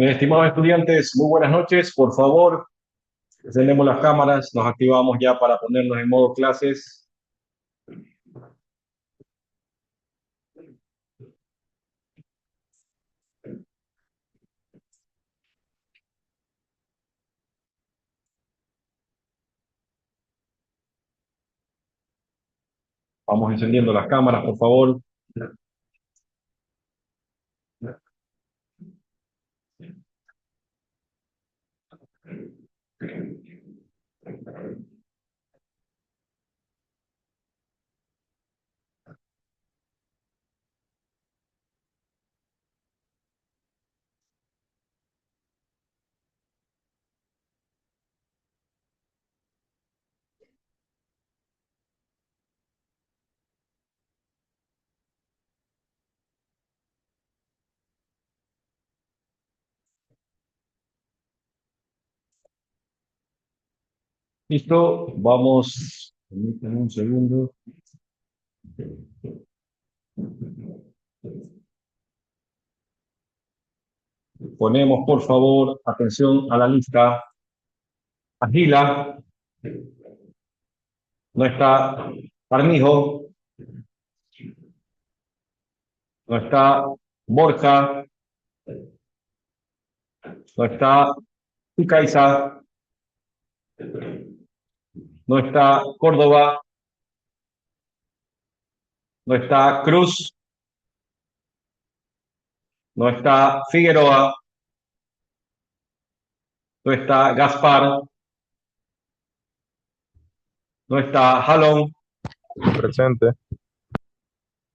Mis estimados estudiantes, muy buenas noches. Por favor, encendemos las cámaras, nos activamos ya para ponernos en modo clases. Vamos encendiendo las cámaras, por favor. Listo, vamos. Permítanme un segundo. Ponemos, por favor, atención a la lista. Agila, no está Armijo, no está Borja, no está Picaiza, no está Córdoba, no está Cruz, no está Figueroa, no está Gaspar, no está Jalón, Presente.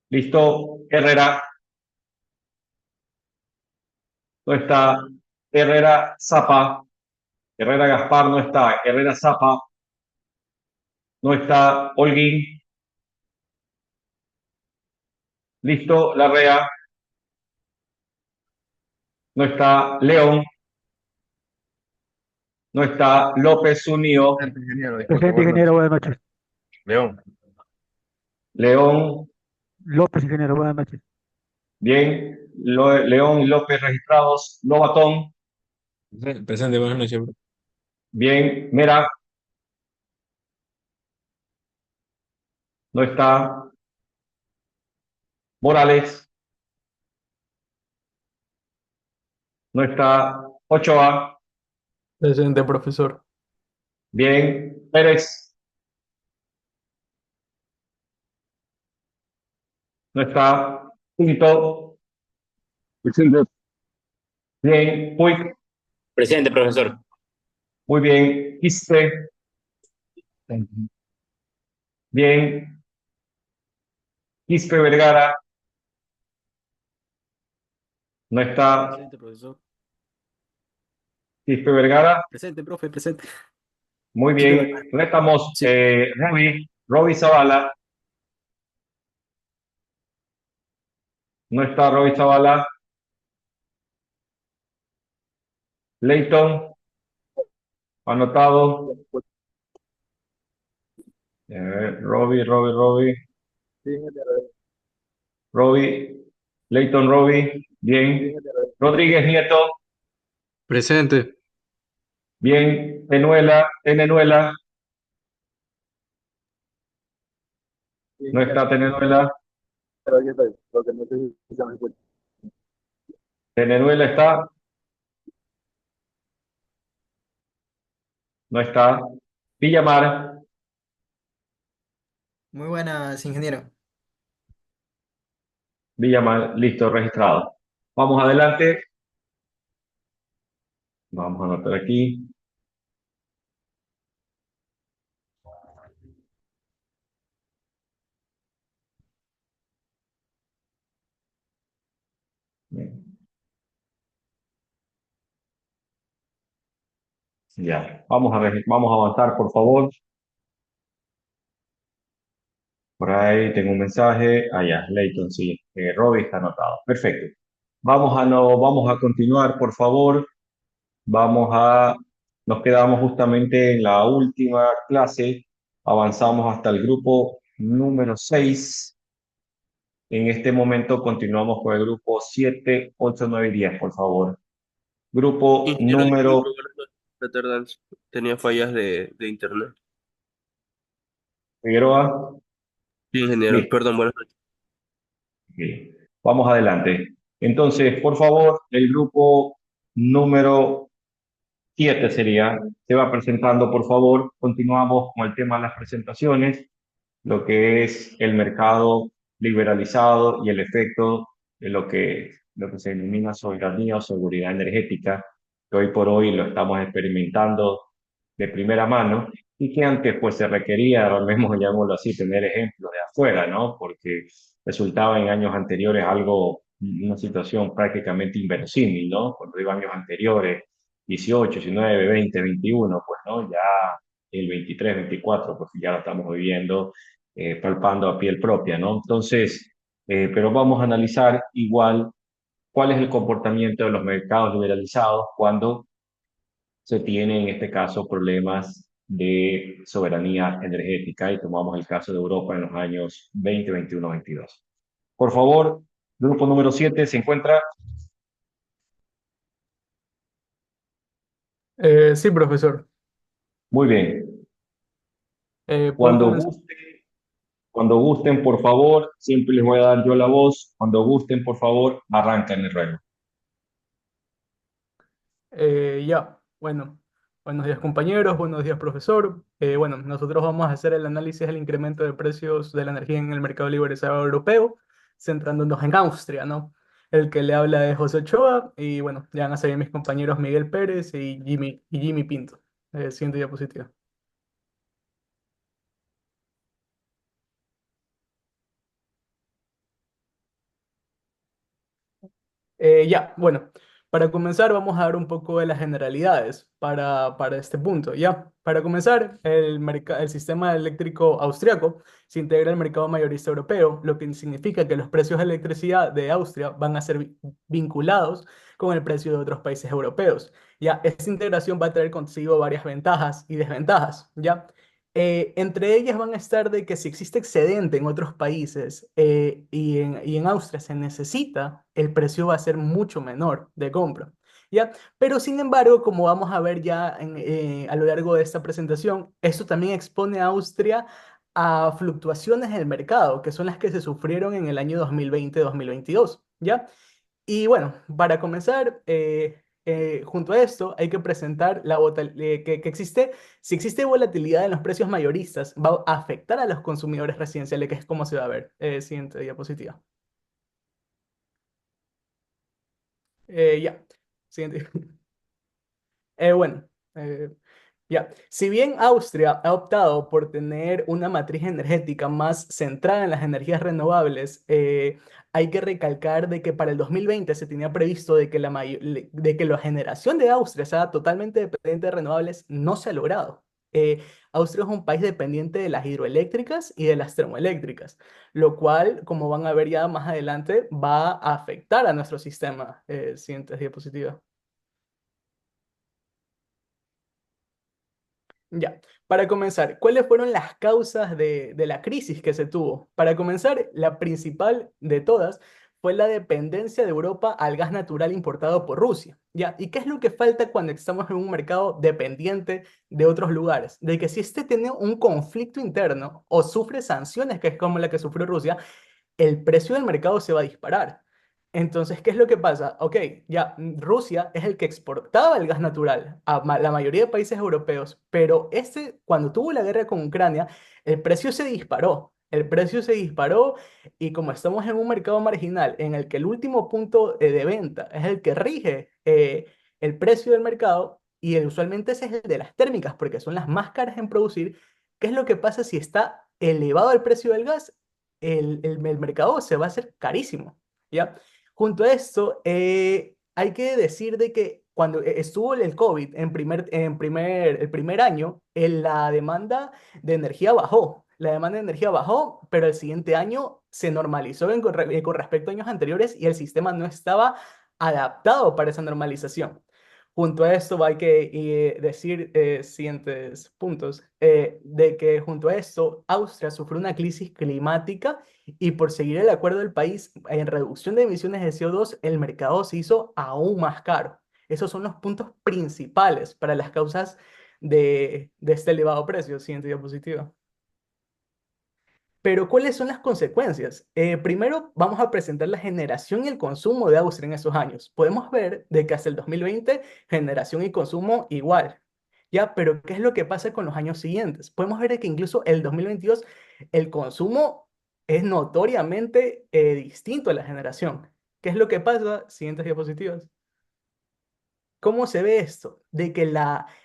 listo, Herrera, no está Herrera Zapa, Herrera Gaspar no está, Herrera Zapa, no está Holguín, listo, Larrea, no está León, no está López Unío, Presente, ingeniero, disculpe, Presente, buenas ingeniero, noches. buenas noches. León. León, López, ingeniero, buenas noches. bien, León y López registrados, Lobatón, Presente, buenas noches, bro. bien, Mera, no está Morales, no está Ochoa, Presente, profesor. bien, Pérez, no está Pinto, Presente. bien, Puig, Presente, profesor. muy bien, Quispe, bien, Quispe Vergara, no está Presente, profesor. Quispe Vergara, Presente, profe, presente. muy bien, no estamos Sí. Roby Zavala, no está Roby Zavala, Leighton, anotado, Roby, Leighton Roby, bien, Rodríguez Nieto, Presente. bien, Tenenuela, no está Tenenuela, Tenenuela está, no está, Villamar, Muy buenas, ingeniero. Villamar, listo, registrado. Vamos adelante, vamos a anotar aquí. Bien. Ya, vamos a avanzar, por favor. Por ahí tengo un mensaje. Ya, Leighton, sí. Robbie está anotado. Perfecto. Vamos a continuar, por favor. Vamos a, nos quedamos justamente en la última clase. Avanzamos hasta el grupo número 6. En este momento continuamos con el grupo 7, 8, 9 y 10, por favor. Grupo Ingeniero, número, disculpe, buenas noches. La tardanza. Tenía fallas de internet. Figueroa. Sí, ingeniero, Listo. perdón, buenas noches. Ok. Vamos adelante. Entonces, por favor, el grupo número 7 sería, se va presentando, por favor. Continuamos con el tema de las presentaciones, lo que es el mercado liberalizado y el efecto de lo que se denomina soberanía o seguridad energética, que hoy por hoy lo estamos experimentando de primera mano y que antes pues se requería, llamémoslo así, tener ejemplos de afuera, ¿no? Porque resultaba en años anteriores algo, una situación prácticamente inverosímil, ¿no? Cuando digo años anteriores, 18, 19, 20, 21, pues, ¿no? Ya el 23, 24, pues ya lo estamos viviendo, palpando a piel propia, ¿no? Entonces, pero vamos a analizar igual cuál es el comportamiento de los mercados liberalizados cuando se tiene en este caso problemas de soberanía energética y tomamos el caso de Europa en los años 20, 21, 22. Por favor, grupo número 7 se encuentra. Sí, profesor. Muy bien. ¿Puedo Cuando comenzar? gusten, cuando gusten, por favor, siempre les voy a dar yo la voz. Cuando gusten, por favor, arrancan el reloj. Ya, bueno. Buenos días, compañeros. Buenos días, profesor. Bueno, nosotros vamos a hacer el análisis del incremento de precios de la energía en el mercado liberalizado europeo, centrándonos en Austria, ¿no? El que le habla es José Ochoa y bueno, ya van a seguir mis compañeros Miguel Pérez y Jimmy Pinto. Siguiente diapositiva. Ya, bueno, para comenzar vamos a dar un poco de las generalidades para este punto. Ya, para comenzar, el sistema eléctrico austriaco se integra al mercado mayorista europeo, lo que significa que los precios de electricidad de Austria van a ser vinculados con el precio de otros países europeos. Ya, esta integración va a traer consigo varias ventajas y desventajas. Ya. Entre ellas van a estar de que si existe excedente en otros países y en Austria se necesita, el precio va a ser mucho menor de compra. ¿Ya? Pero sin embargo, como vamos a ver ya a lo largo de esta presentación, esto también expone a Austria a fluctuaciones del mercado, que son las que se sufrieron en el año 2020-2022. ¿Ya? Y bueno, para comenzar, junto a esto hay que presentar que existe, si existe volatilidad en los precios mayoristas, va a afectar a los consumidores residenciales, que es como se va a ver. Siguiente diapositiva. Ya, siguiente. Bueno, eh, ya. Si bien Austria ha optado por tener una matriz energética más centrada en las energías renovables, hay que recalcar de que para el 2020 se tenía previsto de que la generación de Austria sea totalmente dependiente de renovables, no se ha logrado. Austria es un país dependiente de las hidroeléctricas y de las termoeléctricas, lo cual, como van a ver ya más adelante, va a afectar a nuestro sistema. Siguiente diapositiva. Ya, para comenzar, ¿cuáles fueron las causas de la crisis que se tuvo? Para comenzar, la principal de todas fue la dependencia de Europa al gas natural importado por Rusia. ¿Ya? ¿Y qué es lo que falta cuando estamos en un mercado dependiente de otros lugares? De que si este tiene un conflicto interno o sufre sanciones, que es como la que sufrió Rusia, el precio del mercado se va a disparar. Entonces, ¿qué es lo que pasa? Ok, ya Rusia es el que exportaba el gas natural a la mayoría de países europeos, pero cuando tuvo la guerra con Ucrania, el precio se disparó. El precio se disparó y como estamos en un mercado marginal en el que el último punto de venta es el que rige el precio del mercado y usualmente ese es el de las térmicas porque son las más caras en producir, ¿qué es lo que pasa si está elevado el precio del gas? El mercado se va a hacer carísimo, ¿ya? Junto a esto, hay que decir de que cuando estuvo el COVID el primer año, la demanda de energía bajó. La demanda de energía bajó, pero el siguiente año se normalizó con respecto a años anteriores y el sistema no estaba adaptado para esa normalización. Junto a esto hay que decir siguientes puntos, de que junto a esto Austria sufrió una crisis climática y por seguir el acuerdo del país en reducción de emisiones de CO2, el mercado se hizo aún más caro. Esos son los puntos principales para las causas de este elevado precio. Siguiente diapositiva. Pero, ¿cuáles son las consecuencias? Primero, vamos a presentar la generación y el consumo de Austria en esos años. Podemos ver de que hasta el 2020, generación y consumo igual. ¿Ya? Pero, ¿qué es lo que pasa con los años siguientes? Podemos ver de que incluso el 2022, el consumo es notoriamente distinto a la generación. ¿Qué es lo que pasa? Siguientes diapositivas. ¿Cómo se ve esto? De que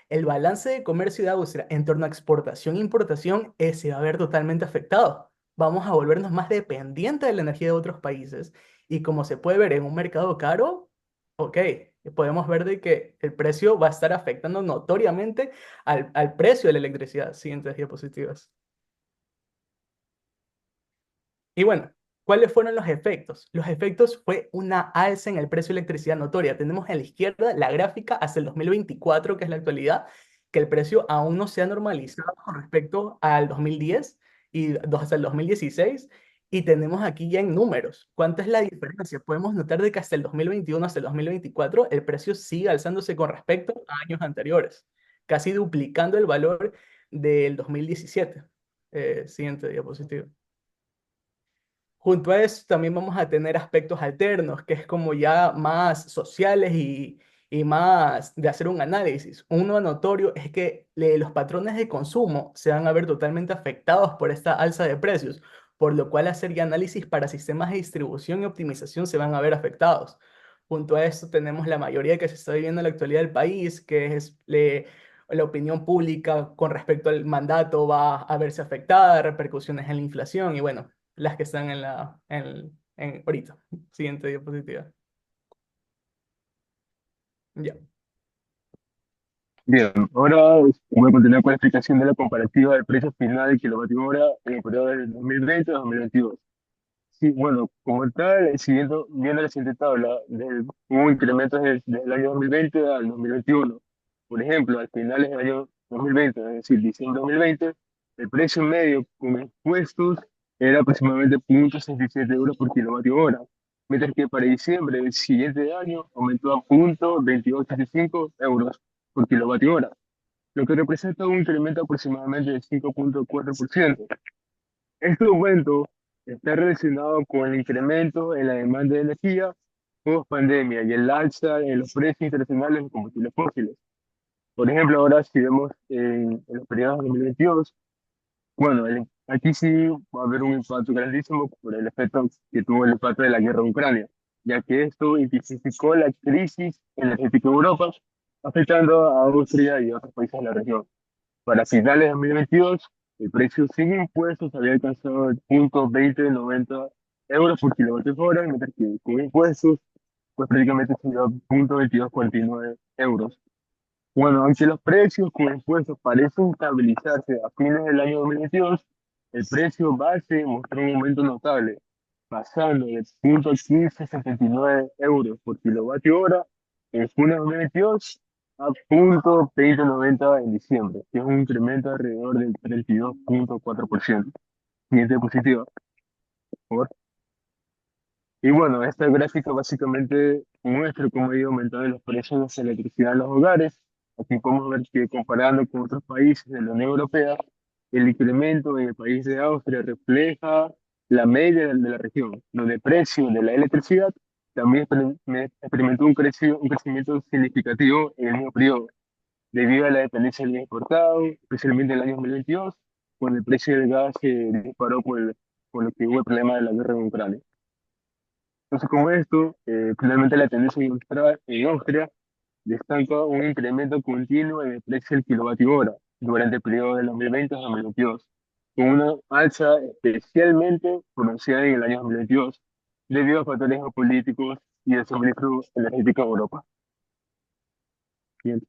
el balance de comercio de Austria en torno a exportación e importación se va a ver totalmente afectado. Vamos a volvernos más dependientes de la energía de otros países. Y como se puede ver en un mercado caro, ok, podemos ver de que el precio va a estar afectando notoriamente al precio de la electricidad. Siguientes diapositivas. Y bueno, ¿cuáles fueron los efectos? Los efectos fue una alza en el precio de electricidad notoria. Tenemos a la izquierda la gráfica hasta el 2024, que es la actualidad, que el precio aún no se ha normalizado con respecto al 2010 y hasta el 2016. Y tenemos aquí ya en números. ¿Cuánta es la diferencia? Podemos notar de que hasta el 2021, hasta el 2024, el precio sigue alzándose con respecto a años anteriores, casi duplicando el valor del 2017. Siguiente diapositiva. Junto a eso también vamos a tener aspectos alternos, que es como ya más sociales y más de hacer un análisis. Uno notorio es que los patrones de consumo se van a ver totalmente afectados por esta alza de precios, por lo cual hacer ya análisis para sistemas de distribución y optimización se van a ver afectados. Junto a esto tenemos la mayoría que se está viviendo en la actualidad del país, que es la opinión pública con respecto al mandato va a verse afectada, repercusiones en la inflación y bueno, las que están ahorita. Siguiente diapositiva. Ya. Bien, ahora voy a continuar con la explicación de la comparativa del precio final del kilovatio hora en el periodo del 2020 a 2022. Sí, bueno, como tal, viendo la siguiente tabla, hubo incrementos desde el año 2020 al 2021. Por ejemplo, al final del año 2020, es decir, diciembre de 2020, el precio medio con impuestos era aproximadamente 0,67 € por kilovatio hora, mientras que para diciembre del siguiente año aumentó a 0,2885 € por kilovatio hora, lo que representa un incremento aproximadamente de 5,4%. Este aumento está relacionado con el incremento en la demanda de energía post pandemia y el alza en los precios internacionales de combustibles fósiles. Por ejemplo, ahora si vemos en los periodos 2022, bueno, aquí sí va a haber un impacto grandísimo por el efecto que tuvo el impacto de la guerra en Ucrania, ya que esto intensificó la crisis energética en Europa, afectando a Austria y a otros países de la región. Para finales de 2022, el precio sin impuestos había alcanzado el punto 2090 € por kilovatio hora, mientras que con impuestos, pues prácticamente sería punto 2249 €. Bueno, aunque los precios con impuestos parecen estabilizarse a fines del año 2022, el precio base mostró un aumento notable, pasando de punto 1579 € por kilovatio hora en junio de 2022 a punto 2090 en diciembre, que es un incremento alrededor del 32,4%. Siguiente diapositiva, por favor. Y bueno, esta gráfica básicamente muestra cómo ha ido aumentando los precios de la electricidad en los hogares. Aquí podemos ver que comparando con otros países de la Unión Europea, el incremento en el país de Austria refleja la media de la región, donde el precio de la electricidad también experimentó un crecimiento significativo en el mismo periodo, debido a la dependencia del gas importado, especialmente en el año 2022, cuando el precio del gas se disparó por lo que hubo el problema de la guerra en Ucrania. Entonces, con esto, finalmente la tendencia en Austria destaca un incremento continuo en el precio del kilovatio hora durante el periodo del 2020 a 2022, con una alza especialmente pronunciada en el año 2022, debido a factores geopolíticos y el suministro energético a Europa. Bien.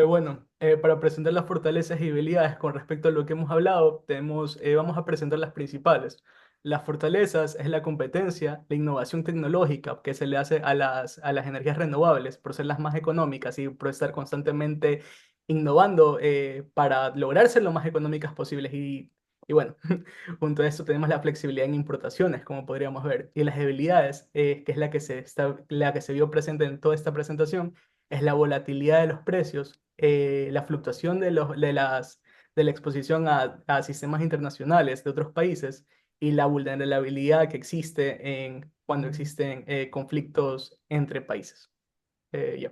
Bueno, para presentar las fortalezas y debilidades con respecto a lo que hemos hablado, vamos a presentar las principales. Las fortalezas es la competencia, la innovación tecnológica que se le hace a las energías renovables por ser las más económicas y por estar constantemente innovando para lograr ser lo más económicas posibles Y bueno, junto a eso tenemos la flexibilidad en importaciones, como podríamos ver. Y las debilidades, que es la que se vio presente en toda esta presentación, es la volatilidad de los precios, la fluctuación de la exposición a sistemas internacionales de otros países y la vulnerabilidad que existe cuando existen conflictos entre países. Ya.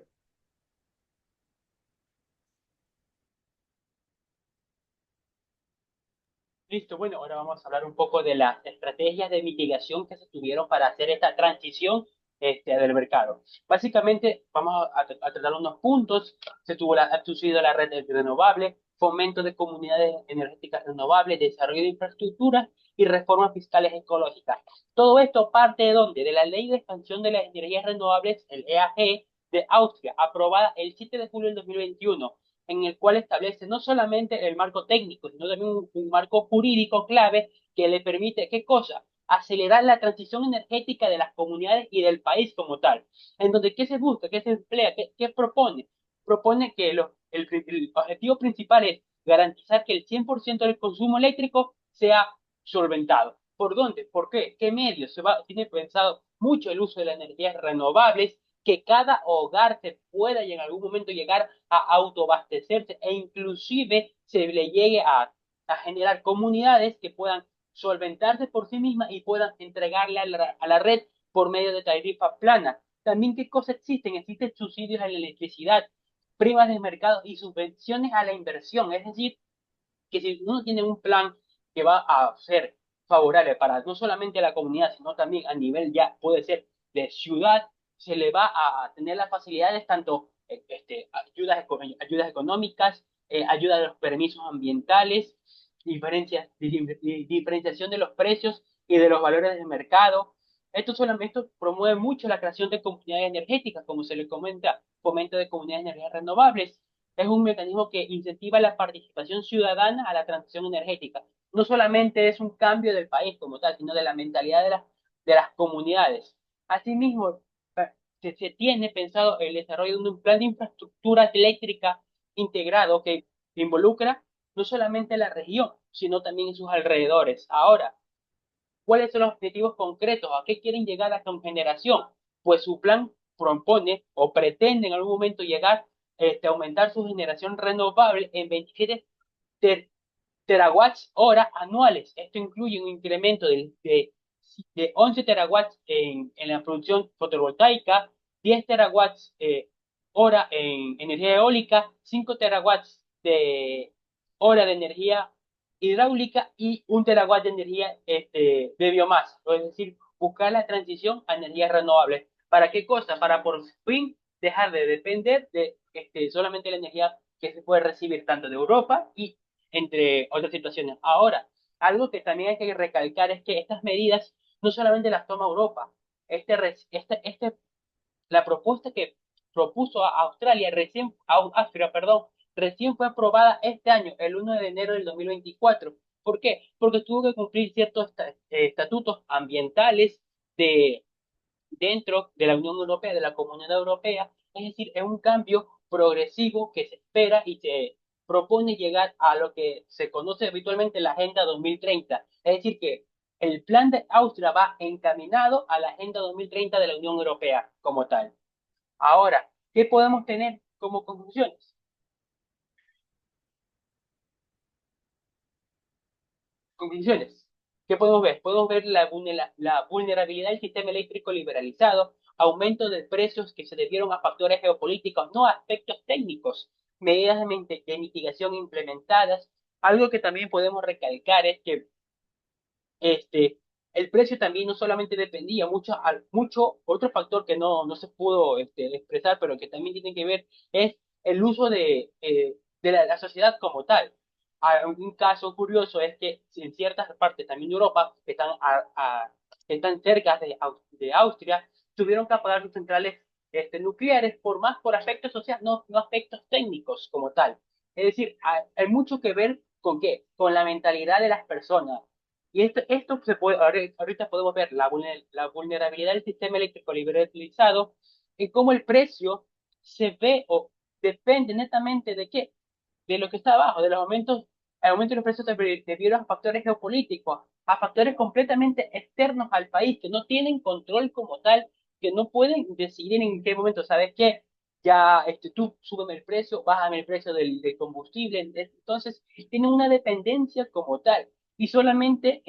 Listo, bueno, ahora vamos a hablar un poco de las estrategias de mitigación que se tuvieron para hacer esta transición del mercado. Básicamente, vamos a tratar unos puntos. Ha sido la red renovable, fomento de comunidades energéticas renovables, desarrollo de infraestructuras y reformas fiscales ecológicas. Todo esto parte de dónde? De la Ley de Expansión de las Energías Renovables, el EAG, de Austria, aprobada el 7 de julio del 2021, en el cual establece no solamente el marco técnico, sino también un marco jurídico clave que le permite, ¿qué cosa? Acelerar la transición energética de las comunidades y del país como tal. En donde, ¿qué se busca? ¿Qué se emplea? ¿Qué propone? Propone que el objetivo principal es garantizar que el 100% del consumo eléctrico sea solventado. ¿Por dónde? ¿Por qué? ¿Qué medios? Tiene pensado mucho el uso de las energías renovables, que cada hogar se pueda y en algún momento llegar a autoabastecerse e inclusive se le llegue a generar comunidades que puedan solventarse por sí mismas y puedan entregarle a la red por medio de tarifas planas. También, ¿qué cosas existen? Existen subsidios a la electricidad, primas de mercado y subvenciones a la inversión. Es decir, que si uno tiene un plan que va a ser favorable para no solamente la comunidad, sino también a nivel ya puede ser de ciudad, se le va a tener las facilidades tanto ayudas económicas, ayuda de los permisos ambientales, diferenciación de los precios y de los valores del mercado. Esto promueve mucho la creación de comunidades energéticas, como se le comenta, fomento de comunidades de energías renovables. Es un mecanismo que incentiva la participación ciudadana a la transición energética. No solamente es un cambio del país como tal, sino de la mentalidad de las comunidades. Asimismo, se tiene pensado el desarrollo de un plan de infraestructura eléctrica integrado que involucra no solamente la región, sino también en sus alrededores. Ahora, ¿cuáles son los objetivos concretos? ¿A qué quieren llegar a con generación? Pues su plan propone o pretende en algún momento llegar a aumentar su generación renovable en 27 ter terawatts hora anuales. Esto incluye un incremento de 11 terawatts en la producción fotovoltaica, 10 terawatts hora en energía eólica, 5 terawatts de hora de energía hidráulica y 1 terawatt de energía de biomasa. Es decir, buscar la transición a energías renovables. ¿Para qué cosa? Para por fin dejar de depender de solamente la energía que se puede recibir tanto de Europa y entre otras situaciones. Ahora, algo que también hay que recalcar es que estas medidas no solamente las toma Europa. La propuesta que propuso a Australia, Austria, perdón, recién fue aprobada este año, el 1 de enero del 2024. ¿Por qué? Porque tuvo que cumplir ciertos estatutos ambientales de, dentro de la Unión Europea, de la Comunidad Europea. Es decir, es un cambio progresivo que se espera y se propone llegar a lo que se conoce habitualmente la Agenda 2030. Es decir, que el plan de Austria va encaminado a la Agenda 2030 de la Unión Europea como tal. Ahora, ¿qué podemos tener como conclusiones? Conclusiones. ¿Qué podemos ver? Podemos ver la vulnerabilidad del sistema eléctrico liberalizado, aumento de precios que se debieron a factores geopolíticos, no a aspectos técnicos, medidas de mitigación implementadas. Algo que también podemos recalcar es que este, el precio también no solamente dependía mucho otro factor que no se pudo expresar, pero que también tiene que ver, es el uso de la sociedad como tal. Un caso curioso es que en ciertas partes también de Europa, que están cerca de Austria, tuvieron que apagar sus centrales nucleares por aspectos sociales, no aspectos técnicos como tal. Es decir, hay mucho que ver con qué, con la mentalidad de las personas. Y esto se puede, ahorita podemos ver la vulnerabilidad del sistema eléctrico liberalizado y cómo el precio se ve o depende netamente de qué, de lo que está abajo, de los aumentos el aumento de los precios debido a factores geopolíticos, a factores completamente externos al país, que no tienen control como tal, que no pueden decidir en qué momento, ¿sabes qué? Ya tú súbeme el precio, bájame el precio del combustible. Entonces, tienen una dependencia como tal. Y solamente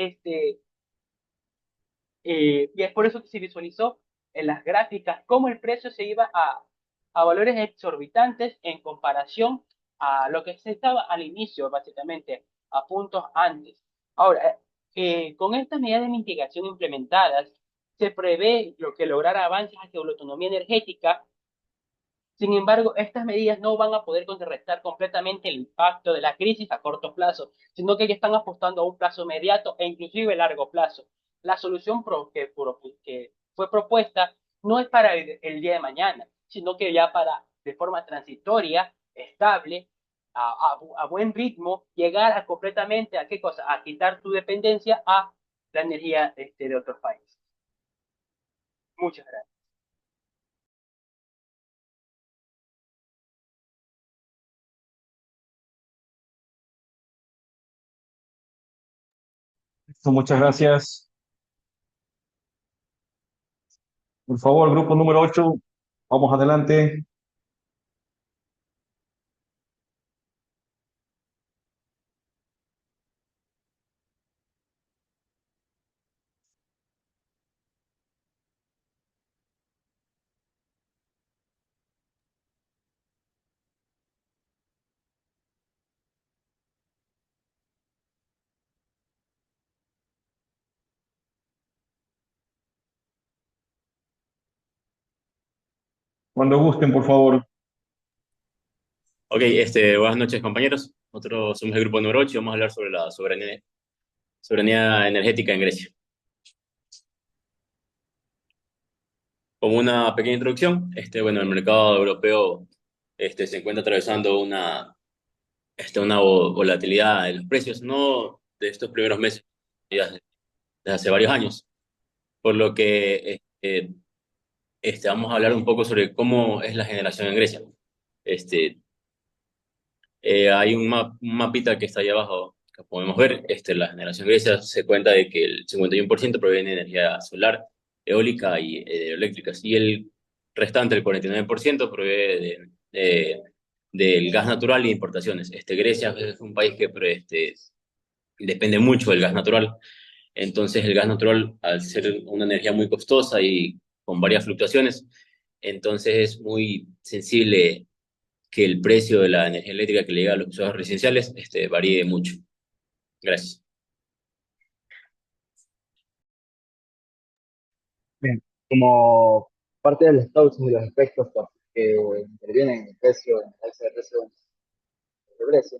y es por eso que se visualizó en las gráficas cómo el precio se iba a valores exorbitantes en comparación a lo que se estaba al inicio, básicamente, a puntos antes. Ahora, con estas medidas de mitigación implementadas, se prevé lo que lograr avances hacia la autonomía energética. Sin embargo, estas medidas no van a poder contrarrestar completamente el impacto de la crisis a corto plazo, sino que ya están apostando a un plazo inmediato e inclusive largo plazo. La solución que fue propuesta no es para el día de mañana, sino que ya para, de forma transitoria, estable, a buen ritmo, llegar a completamente a qué cosa, a quitar tu dependencia a la energía de otros países. Muchas gracias. Muchas gracias. Por favor, grupo número 8, vamos adelante. Cuando gusten, por favor. Ok, buenas noches, compañeros. Nosotros somos el grupo número 8 y vamos a hablar sobre la soberanía energética en Grecia. Como una pequeña introducción, bueno, el mercado europeo se encuentra atravesando una volatilidad de los precios, no de estos primeros meses, ya desde hace varios años, por lo que vamos a hablar un poco sobre cómo es la generación en Grecia. Este, Hay un mapita que está ahí abajo que podemos ver. La generación Grecia se cuenta de que el 51% proviene de energía solar, eólica y eléctricas, y el restante, el 49%, proviene del gas natural e importaciones. Grecia es un país que depende mucho del gas natural. Entonces, el gas natural, al ser una energía muy costosa y con varias fluctuaciones, entonces es muy sensible que el precio de la energía eléctrica que le llega a los usuarios residenciales varíe mucho. Gracias. Bien, como parte de las causas y los efectos que intervienen en el precio, en el alza del precio de Grecia,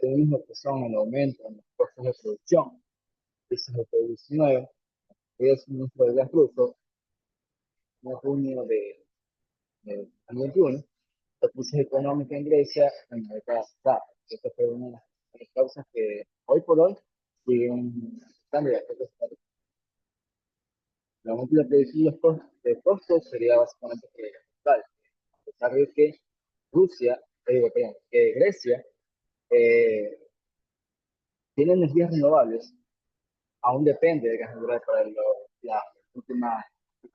tenemos lo que son el aumento en los costos de producción, crisis de COVID-19, y el suministro de gas ruso en junio de 2021, la crisis económica en Grecia en la década pasada. Esta fue una de las causas que hoy por hoy siguen estando de efectos. La aumento de la predicción de costos sería básicamente que, tal, a pesar de que que Grecia eh, tiene energías renovables, aún depende de gas natural para las últimas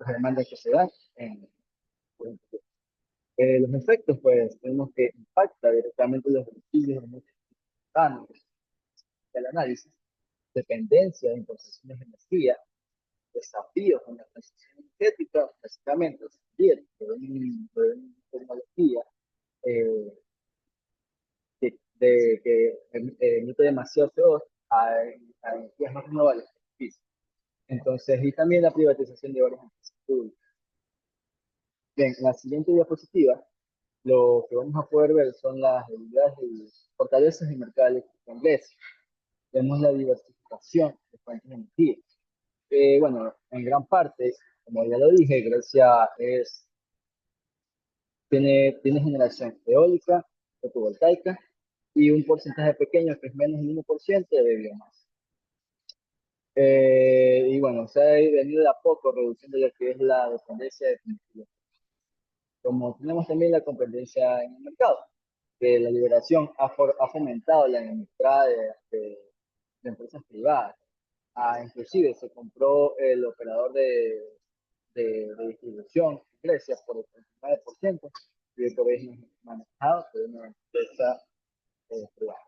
demandas que se dan en, los efectos, pues, tenemos que impacta directamente los beneficios de muchos ciudadanos del análisis, dependencia de importaciones de energía, desafíos en la transición energética, básicamente, salir de una tecnología eh, que emite demasiado CO2 a energías más renovables. Entonces, y también la privatización de varias empresas públicas. Bien, en la siguiente diapositiva, lo que vamos a poder ver son las debilidades y fortalezas del mercado eléctrico en Grecia. Vemos la diversificación de fuentes de energía. Bueno, en gran parte, como ya lo dije, Grecia tiene generación eólica, fotovoltaica y un porcentaje pequeño, que es menos del 1% de biomasa. Y bueno, se ha venido de a poco reduciendo lo que es la dependencia de combustibles. Como tenemos también la competencia en el mercado, la liberación ha fomentado la entrada de empresas privadas. Inclusive se compró el operador de distribución en Grecia por el 39% y hoy por hoy es manejado por una empresa privada.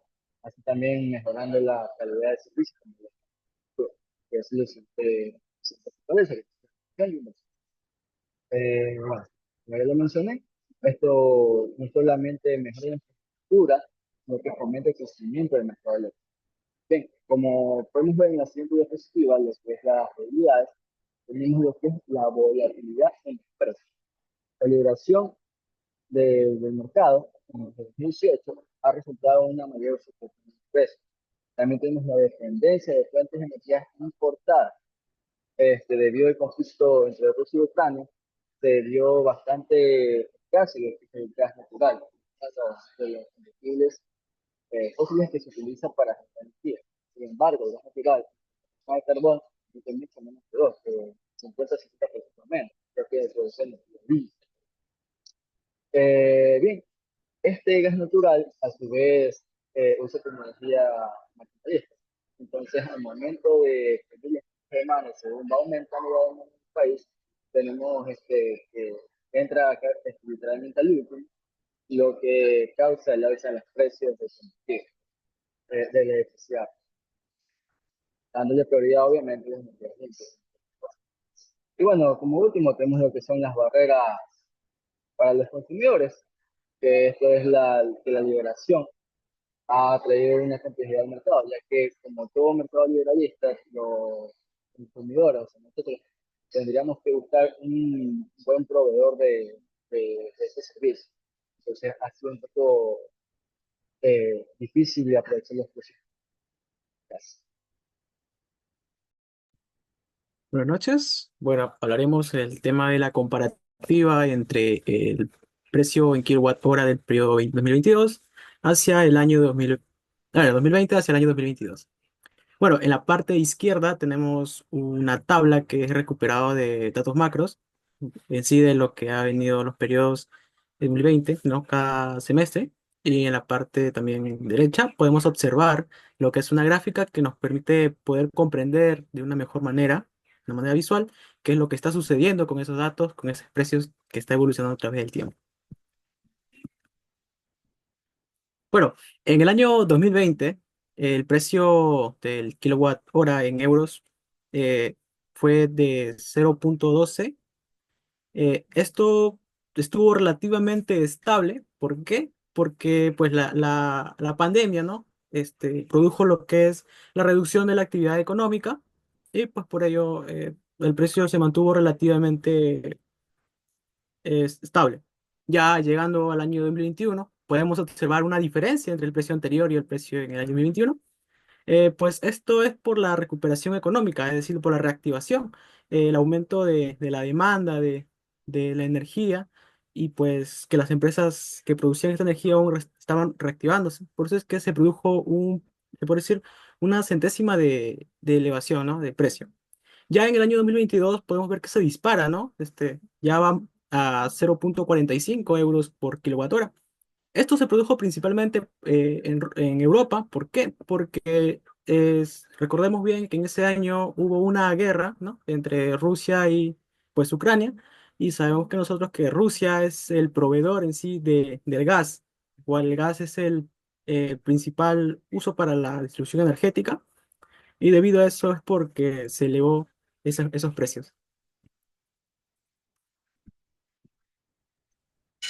Así también mejorando la calidad de servicio, que es lo que se establece. Bueno, como ya lo mencioné, esto no solamente mejora la infraestructura, sino que fomenta el crecimiento del mercado eléctrico. Bien, como podemos ver en la siguiente diapositiva, lo que es las habilidades, tenemos lo que es la volatilidad en los precios. La liberación del mercado en el 2018 ha resultado en una mayor fluctuación de precios. También tenemos la dependencia de fuentes de energía importadas. Debido al conflicto entre Rusia y Ucrania, se dio bastante escaso el gas natural, de los combustibles fósiles que se utilizan para generar energía. Sin embargo, el gas natural, el carbón, tiene mucho menos CO2, 50-60% menos, creo que produce energía limpia. Bien, este gas natural, a su vez, usa tecnología maximalista. Entonces, al momento de que el demanda según va aumentando en el país, tenemos que entra acá literalmente al último, lo que causa el alza en los precios de combustible, de la electricidad, dándole prioridad obviamente a las energías limpias. Y bueno, como último tenemos lo que son las barreras para los consumidores, que esto es que la liberación ha traído una complejidad al mercado, ya que como todo mercado liberalista, los consumidores, o sea, nosotros tendríamos que buscar un buen proveedor de ese servicio. Entonces ha sido un poco difícil de aprovechar los precios. Gracias. Buenas noches. Bueno, hablaremos del tema de la comparativa entre el precio en kilowatt hora del periodo 2022 hacia el año 2020 hacia el año 2022. Bueno, en la parte izquierda tenemos una tabla que es recuperado de datos macros, en sí de lo que ha venido los periodos 2020, ¿no? Cada semestre. Y en la parte también derecha podemos observar lo que es una gráfica que nos permite poder comprender de una mejor manera, de una manera visual, qué es lo que está sucediendo con esos datos, con esos precios que está evolucionando a través del tiempo. Bueno, en el año 2020, el precio del kilowatt hora en euros fue de 0,12. Esto estuvo relativamente estable. ¿Por qué? Porque pues la pandemia, ¿no? Produjo lo que es la reducción de la actividad económica y pues por ello el precio se mantuvo relativamente estable. Ya llegando al año 2021, podemos observar una diferencia entre el precio anterior y el precio en el año 2021. Pues esto es por la recuperación económica, es decir, por la reactivación, el aumento de la demanda de la energía y pues que las empresas que producían esta energía aún estaban reactivándose. Por eso es que se produjo se puede decir, una centésima de elevación, ¿no? De precio. Ya en el año 2022 podemos ver que se dispara, ¿no? Ya va a 0,45 euros por kilowatt hora. Esto se produjo principalmente en Europa. ¿Por qué? Porque recordemos bien que en ese año hubo una guerra, ¿no? Entre Rusia y pues Ucrania, y sabemos que nosotros que Rusia es el proveedor en sí del gas, o el gas es el principal uso para la distribución energética, y debido a eso es porque se elevó esos precios.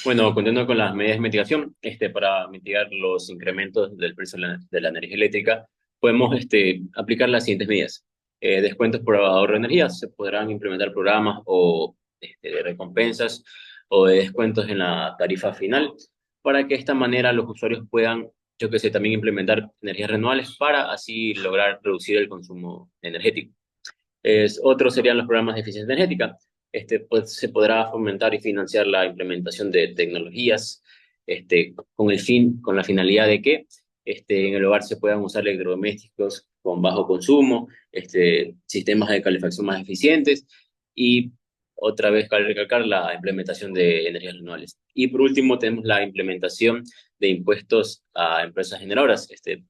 Bueno, continuando con las medidas de mitigación, para mitigar los incrementos del precio de la energía eléctrica, podemos aplicar las siguientes medidas. Descuentos por ahorro de energía, se podrán implementar programas o de recompensas o de descuentos en la tarifa final para que de esta manera los usuarios puedan, yo que sé, también implementar energías renovables para así lograr reducir el consumo energético. Otros serían los programas de eficiencia energética. Pues, se podrá fomentar y financiar la implementación de tecnologías con la finalidad de que en el hogar se puedan usar electrodomésticos con bajo consumo, sistemas de calefacción más eficientes y otra vez cabe recalcar la implementación de energías renovables. Y por último tenemos la implementación de impuestos a empresas generadoras. En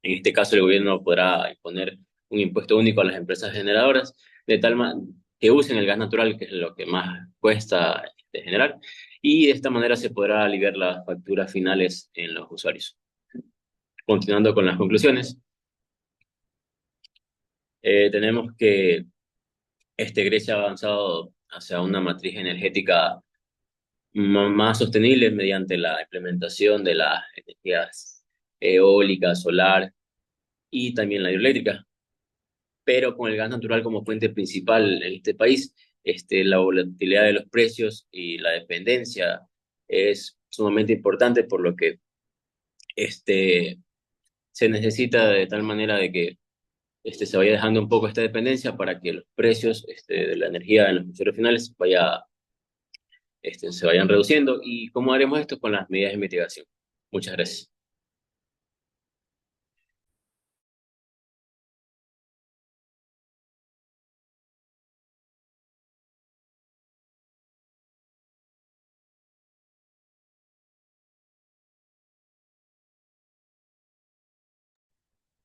este caso, el gobierno podrá imponer un impuesto único a las empresas generadoras, de tal que usen el gas natural, que es lo que más cuesta generar, y de esta manera se podrá aliviar las facturas finales en los usuarios. Continuando con las conclusiones, tenemos que Grecia ha avanzado hacia una matriz energética más sostenible mediante la implementación de las energías eólica, solar y también la hidroeléctrica. Pero con el gas natural como fuente principal en este país, la volatilidad de los precios y la dependencia es sumamente importante, por lo que se necesita de tal manera de que se vaya dejando un poco esta dependencia para que los precios de la energía en los usuarios finales se vayan reduciendo. ¿Y cómo haremos esto? Con las medidas de mitigación. Muchas gracias.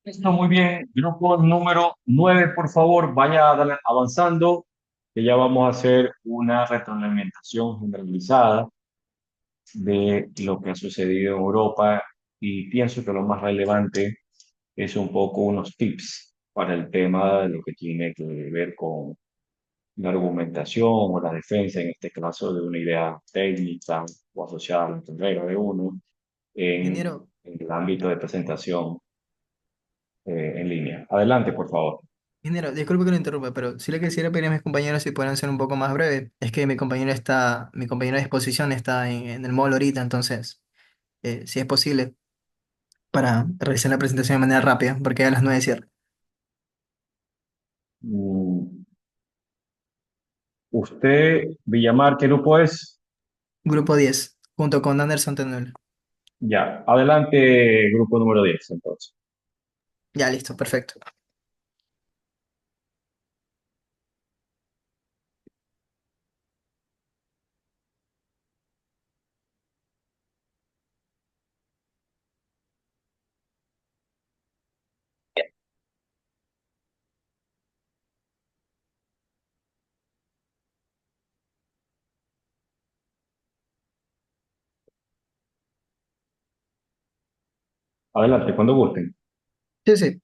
Está muy bien. Grupo número 9, por favor, vaya avanzando, que ya vamos a hacer una retroalimentación generalizada de lo que ha sucedido en Europa, y pienso que lo más relevante es un poco unos tips para el tema de lo que tiene que ver con la argumentación o la defensa, en este caso, de una idea técnica o asociada a la carrera de uno Ingeniero, en el ámbito de presentación en línea. Adelante, por favor. ingeniero, disculpe que lo interrumpa, pero sí le quisiera pedir a mis compañeros si pueden ser un poco más breves. Es que mi compañero de exposición está en el mall ahorita, entonces, si es posible, para realizar la presentación de manera rápida, porque a las 9 cierra. Mm, Usted, Villamar, ¿qué grupo es? Grupo 10 junto con Anderson Tenuel. Ya, adelante, grupo número 10, entonces. Ya, listo, perfecto. Adelante, cuando gusten. Sí, sí.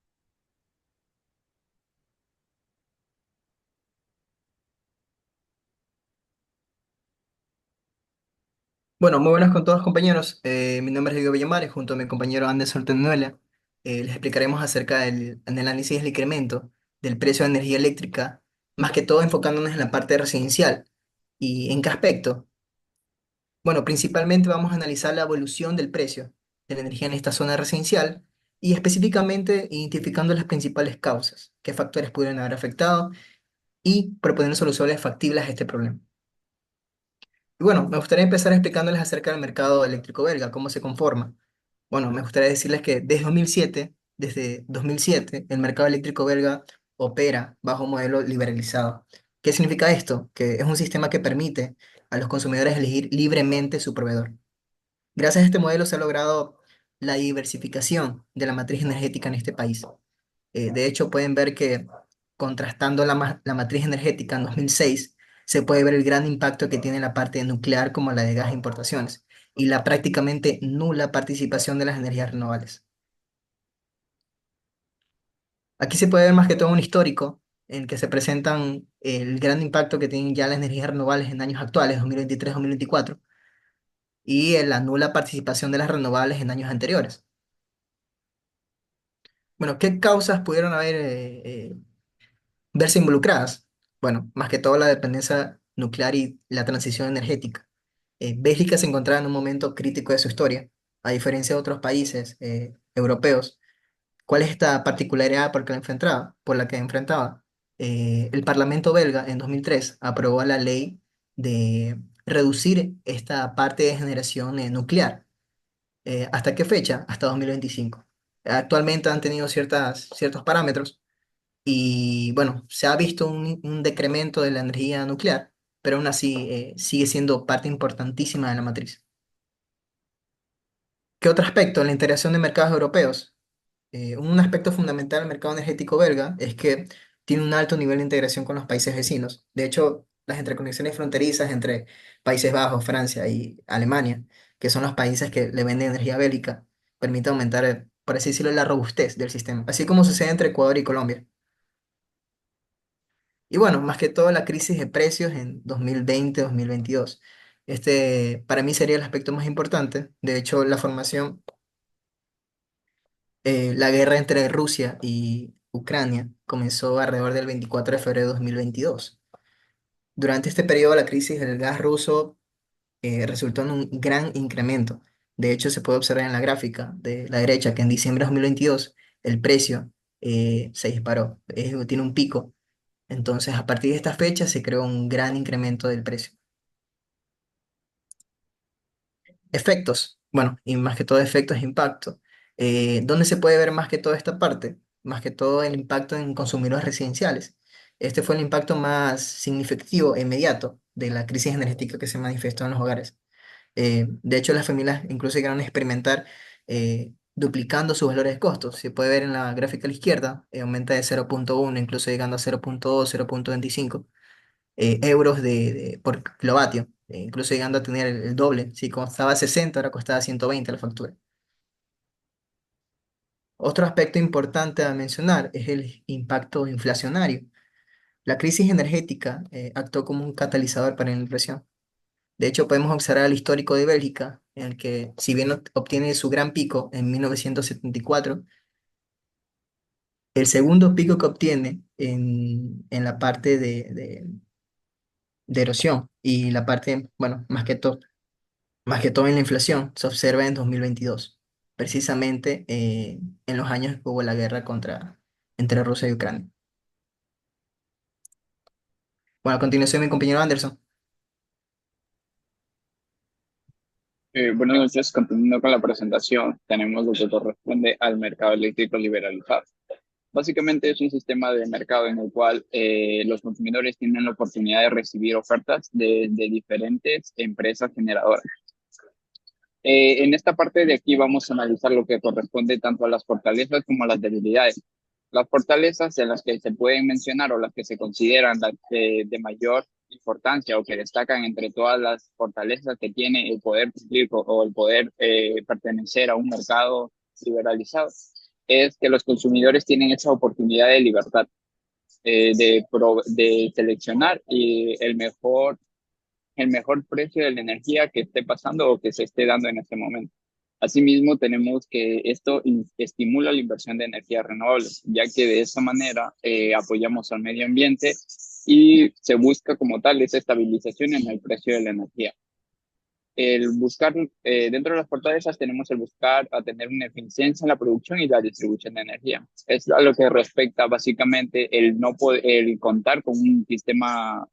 Bueno, muy buenas con todos compañeros. Mi nombre es Diego Villamares, junto a mi compañero Anderson Tenuela. Les explicaremos acerca del análisis del incremento del precio de energía eléctrica, más que todo enfocándonos en la parte residencial. ¿Y en qué aspecto? Bueno, principalmente vamos a analizar la evolución del precio de la energía en esta zona residencial y específicamente identificando las principales causas, qué factores pudieron haber afectado y proponer soluciones factibles a este problema. Y bueno, me gustaría empezar explicándoles acerca del mercado eléctrico belga, cómo se conforma. Bueno, me gustaría decirles que desde 2007, el mercado eléctrico belga opera bajo un modelo liberalizado. ¿Qué significa esto? Que es un sistema que permite a los consumidores elegir libremente su proveedor. Gracias a este modelo se ha logrado la diversificación de la matriz energética en este país. De hecho, pueden ver que contrastando la matriz energética en 2006, se puede ver el gran impacto que tiene la parte nuclear como la de gas e importaciones y la prácticamente nula participación de las energías renovables. Aquí se puede ver más que todo un histórico en que se presentan el gran impacto que tienen ya las energías renovables en años actuales, 2023-2024, y la nula participación de las renovables en años anteriores. Bueno, ¿qué causas pudieron haber verse involucradas? Bueno, más que todo la dependencia nuclear y la transición energética. Bélgica se encontraba en un momento crítico de su historia, a diferencia de otros países europeos. ¿Cuál es esta particularidad por la que enfrentaba? El Parlamento belga en 2003 aprobó la ley de reducir esta parte de generación nuclear. ¿Hasta qué fecha? Hasta 2025. Actualmente han tenido ciertos parámetros y bueno, se ha visto un decremento de la energía nuclear, pero aún así sigue siendo parte importantísima de la matriz. ¿Qué otro aspecto? La integración de mercados europeos. Un aspecto fundamental del mercado energético belga es que tiene un alto nivel de integración con los países vecinos. De hecho, las interconexiones fronterizas entre Países Bajos, Francia y Alemania, que son los países que le venden energía bélica, permite aumentar, por así decirlo, la robustez del sistema, así como sucede entre Ecuador y Colombia. Y bueno, más que todo la crisis de precios en 2020-2022. Para mí sería el aspecto más importante. De hecho, la guerra entre Rusia y Ucrania comenzó alrededor del 24 de febrero de 2022. Durante este periodo, la crisis del gas ruso resultó en un gran incremento. De hecho, se puede observar en la gráfica de la derecha que en diciembre de 2022 el precio se disparó, tiene un pico. Entonces, a partir de esta fecha se creó un gran incremento del precio. Efectos, bueno, y más que todo efectos, impacto. ¿Dónde se puede ver más que todo esta parte? Más que todo el impacto en consumidores residenciales. Este fue el impacto más significativo e inmediato de la crisis energética que se manifestó en los hogares. De hecho, las familias incluso llegaron a experimentar duplicando sus valores de costos. Se puede ver en la gráfica a la izquierda, aumenta de 0,1, incluso llegando a 0,2, 0,25 euros por kilovatio, incluso llegando a tener el doble. Si costaba 60, ahora costaba 120 la factura. Otro aspecto importante a mencionar es el impacto inflacionario. La crisis energética actuó como un catalizador para la inflación. De hecho, podemos observar el histórico de Bélgica, en el que, si bien obtiene su gran pico en 1974, el segundo pico que obtiene en la parte de erosión y la parte, bueno, más que todo en la inflación, se observa en 2022, precisamente en los años que hubo la guerra entre Rusia y Ucrania. Bueno, a continuación mi compañero Anderson. Buenas noches, continuando con la presentación, tenemos lo que corresponde al mercado eléctrico liberalizado. Básicamente es un sistema de mercado en el cual los consumidores tienen la oportunidad de recibir ofertas de diferentes empresas generadoras. En esta parte de aquí vamos a analizar lo que corresponde tanto a las fortalezas como a las debilidades. Las fortalezas en las que se pueden mencionar o las que se consideran las de mayor importancia o que destacan entre todas las fortalezas que tiene el poder cumplir o el poder pertenecer a un mercado liberalizado, es que los consumidores tienen esa oportunidad de libertad, de seleccionar el mejor precio de la energía que esté pasando o que se esté dando en este momento. Asimismo, tenemos que esto estimula la inversión de energías renovables, ya que de esa manera apoyamos al medio ambiente y se busca como tal esa estabilización en el precio de la energía. El buscar, dentro de las fortalezas tenemos el buscar a tener una eficiencia en la producción y la distribución de energía. Es a lo que respecta básicamente el contar con un sistema,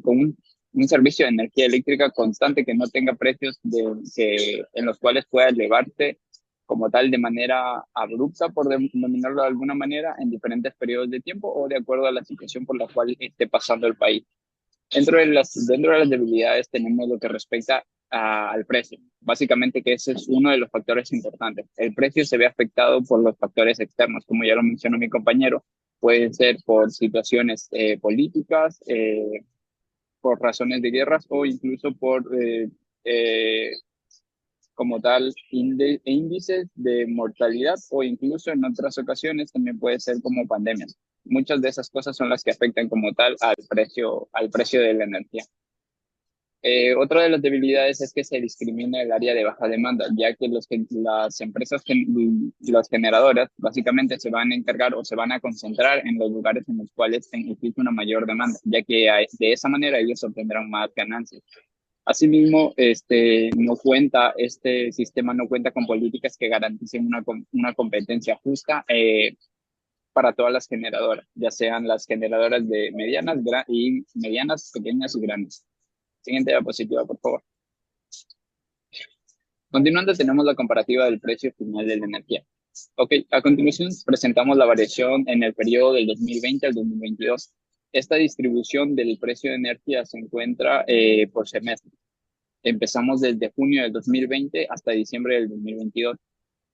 con un servicio de energía eléctrica constante que no tenga precios en los cuales pueda elevarse como tal de manera abrupta, por denominarlo de alguna manera, en diferentes periodos de tiempo o de acuerdo a la situación por la cual esté pasando el país. Dentro de las debilidades tenemos lo que respecta al precio. Básicamente que ese es uno de los factores importantes. El precio se ve afectado por los factores externos, como ya lo mencionó mi compañero. Pueden ser por situaciones políticas, por razones de guerras o incluso por, como tal, índices de mortalidad o incluso en otras ocasiones también puede ser como pandemias. Muchas de esas cosas son las que afectan como tal al precio de la energía. Otra de las debilidades es que se discrimina el área de baja demanda, ya que las empresas, las generadoras, básicamente se van a encargar o se van a concentrar en los lugares en los cuales existe una mayor demanda, ya que de esa manera ellos obtendrán más ganancias. Asimismo, este sistema no cuenta con políticas que garanticen una competencia justa para todas las generadoras, ya sean las generadoras de medianas, pequeñas y grandes. Siguiente diapositiva, por favor. Continuando, tenemos la comparativa del precio final de la energía. Ok, a continuación presentamos la variación en el periodo del 2020 al 2022. Esta distribución del precio de energía se encuentra por semestre. empezamos desde junio del 2020 hasta diciembre del 2022.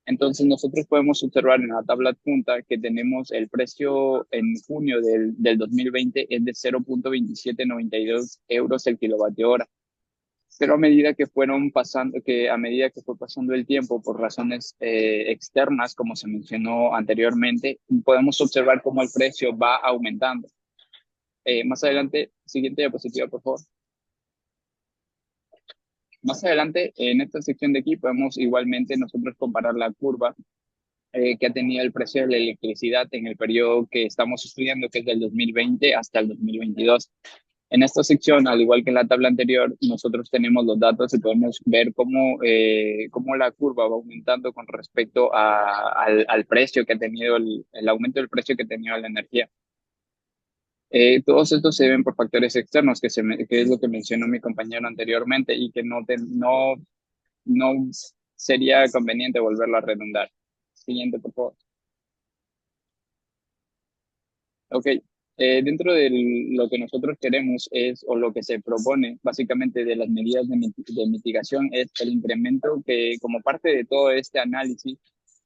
Entonces nosotros podemos observar en la tabla adjunta que tenemos el precio en junio del 2020 es de 0.2792 euros el kilovatio hora. Pero a medida que fue pasando el tiempo por razones externas, como se mencionó anteriormente, podemos observar cómo el precio va aumentando. Más adelante, siguiente diapositiva, por favor. Más adelante, en esta sección de aquí, podemos igualmente nosotros comparar la curva que ha tenido el precio de la electricidad en el periodo que estamos estudiando, que es del 2020 hasta el 2022. En esta sección, al igual que en la tabla anterior, nosotros tenemos los datos y podemos ver cómo la curva va aumentando con respecto al precio que ha tenido, el aumento del precio que ha tenido la energía. Todos estos se ven por factores externos, que es lo que mencionó mi compañero anteriormente y que no sería conveniente volverlo a redundar. Siguiente, por favor. Ok, dentro de lo que nosotros queremos o lo que se propone básicamente de las medidas de mitigación es el incremento que como parte de todo este análisis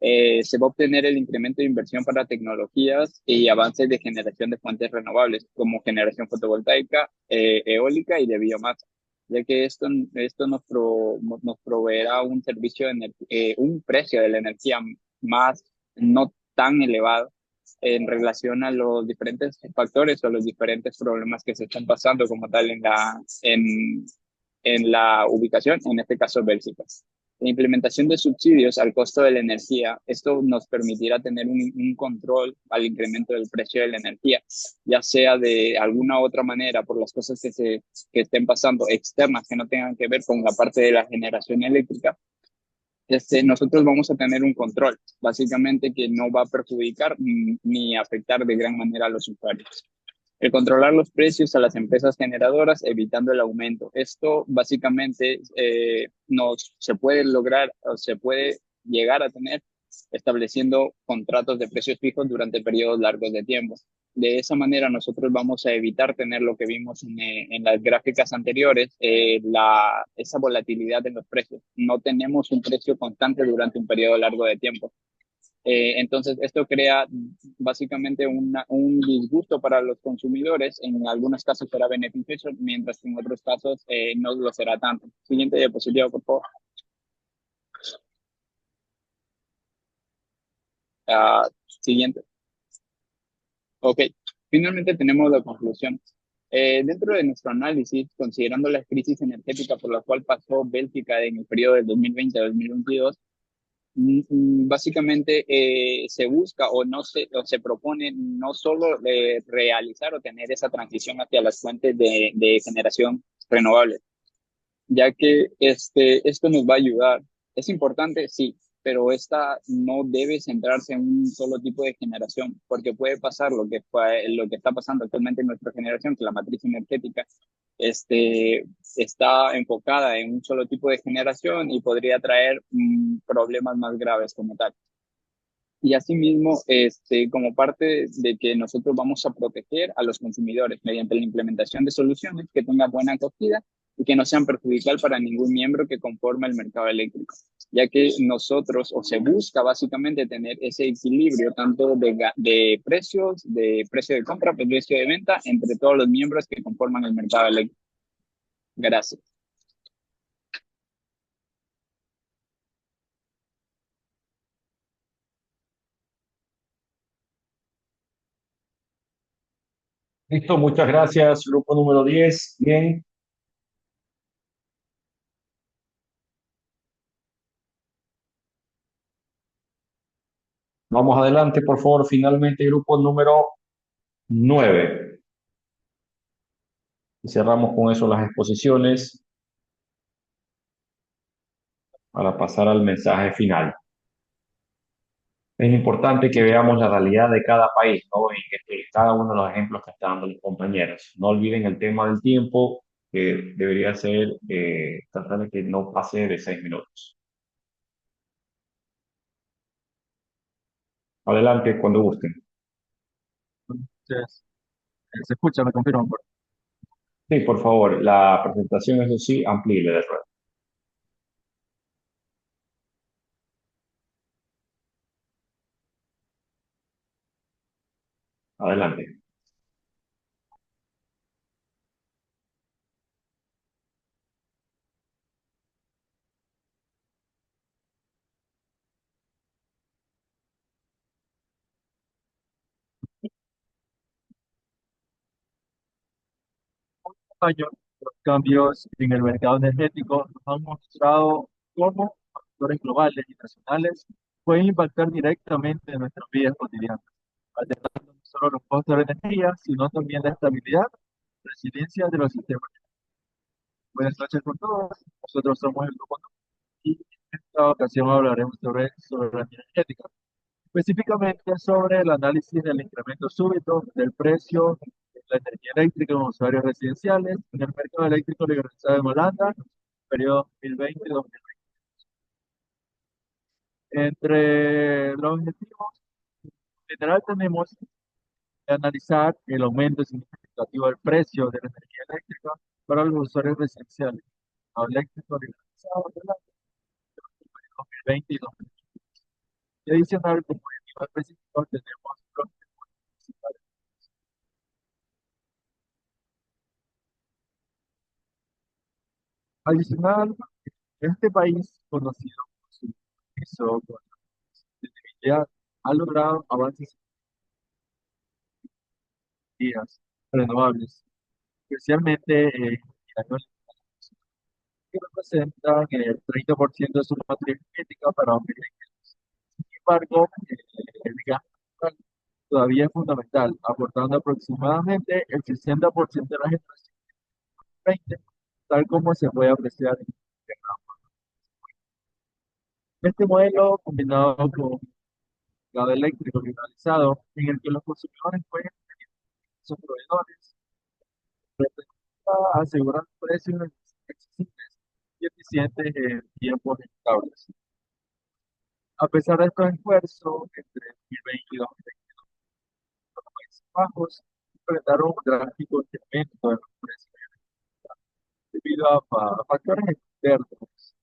se va a obtener el incremento de inversión para tecnologías y avances de generación de fuentes renovables como generación fotovoltaica, eólica y de biomasa, ya que esto nos proveerá un servicio un precio de la energía más no tan elevado en relación a los diferentes factores o los diferentes problemas que se están pasando como tal en la ubicación, en este caso Bélgica. La implementación de subsidios al costo de la energía, esto nos permitirá tener un control al incremento del precio de la energía, ya sea de alguna otra manera por las cosas que estén pasando externas que no tengan que ver con la parte de la generación eléctrica. Nosotros vamos a tener un control, básicamente que no va a perjudicar ni afectar de gran manera a los usuarios. El controlar los precios a las empresas generadoras, evitando el aumento. Esto básicamente se puede lograr o se puede llegar a tener estableciendo contratos de precios fijos durante periodos largos de tiempo. De esa manera nosotros vamos a evitar tener lo que vimos en las gráficas anteriores, esa volatilidad en los precios. No tenemos un precio constante durante un periodo largo de tiempo. Entonces, esto crea básicamente un disgusto para los consumidores. En algunos casos será beneficioso, mientras que en otros casos no lo será tanto. Siguiente diapositiva, por favor. Siguiente. Ok, finalmente tenemos la conclusión. Dentro de nuestro análisis, considerando la crisis energética por la cual pasó Bélgica en el periodo del 2020 a 2022, básicamente se busca o se propone no solo realizar o tener esa transición hacia las fuentes de generación renovables, ya que esto nos va a ayudar. Es importante, sí, pero esta no debe centrarse en un solo tipo de generación, porque puede pasar lo que está pasando actualmente en nuestra generación, que la matriz energética está enfocada en un solo tipo de generación y podría traer problemas más graves como tal. Y asimismo, como parte de que nosotros vamos a proteger a los consumidores mediante la implementación de soluciones que tengan buena acogida y que no sean perjudicial para ningún miembro que conforme el mercado eléctrico, ya que nosotros, o se busca básicamente tener ese equilibrio tanto de precios, de precio de compra, precio de venta, entre todos los miembros que conforman el mercado eléctrico. Gracias. Listo, muchas gracias, grupo número 10. Bien. Vamos adelante, por favor, finalmente, grupo número 9. Y cerramos con eso las exposiciones para pasar al mensaje final. Es importante que veamos la realidad de cada país, ¿no? Y que cada uno de los ejemplos que están dando los compañeros. No olviden el tema del tiempo, que debería ser tratar de que no pase de 6 minutos. Adelante, cuando gusten. Entonces, se escucha, me confirman. Sí, por favor, la presentación, eso sí, amplíe de rueda. Adelante. Años, los cambios en el mercado energético nos han mostrado cómo factores globales y nacionales pueden impactar directamente en nuestras vidas cotidianas, alterando no solo los costos de la energía, sino también la estabilidad y resiliencia de los sistemas. Buenas noches con todos. Nosotros somos el grupo y en esta ocasión hablaremos sobre la energética, específicamente sobre el análisis del incremento súbito del precio de la energía eléctrica en usuarios residenciales en el mercado eléctrico liberalizado en Holanda, periodo 2020-2020. Entre los objetivos, en general tenemos que analizar el aumento significativo del precio de la energía eléctrica para los usuarios residenciales, el eléctrico liberalizado en Holanda, 2020 y 2020. Y adicional, como objetivo específico, tenemos los temas principales. Adicional, este país, conocido por su piso, con sostenibilidad, ha logrado avances en energías renovables, especialmente en años que representan el 30% de su matriz energética para 2020. Sin embargo, el gas natural todavía es fundamental, aportando aproximadamente el 60% de la generación de 20, tal como se puede apreciar en el diagrama. Este modelo, combinado con mercado eléctrico liberalizado, en el que los consumidores pueden elegir sus proveedores, representa asegurar precios accesibles y eficientes en tiempos estables. A pesar de estos esfuerzos, entre 2020 y 2022, los Países Bajos enfrentaron un drástico incremento de los precios debido a factores externos,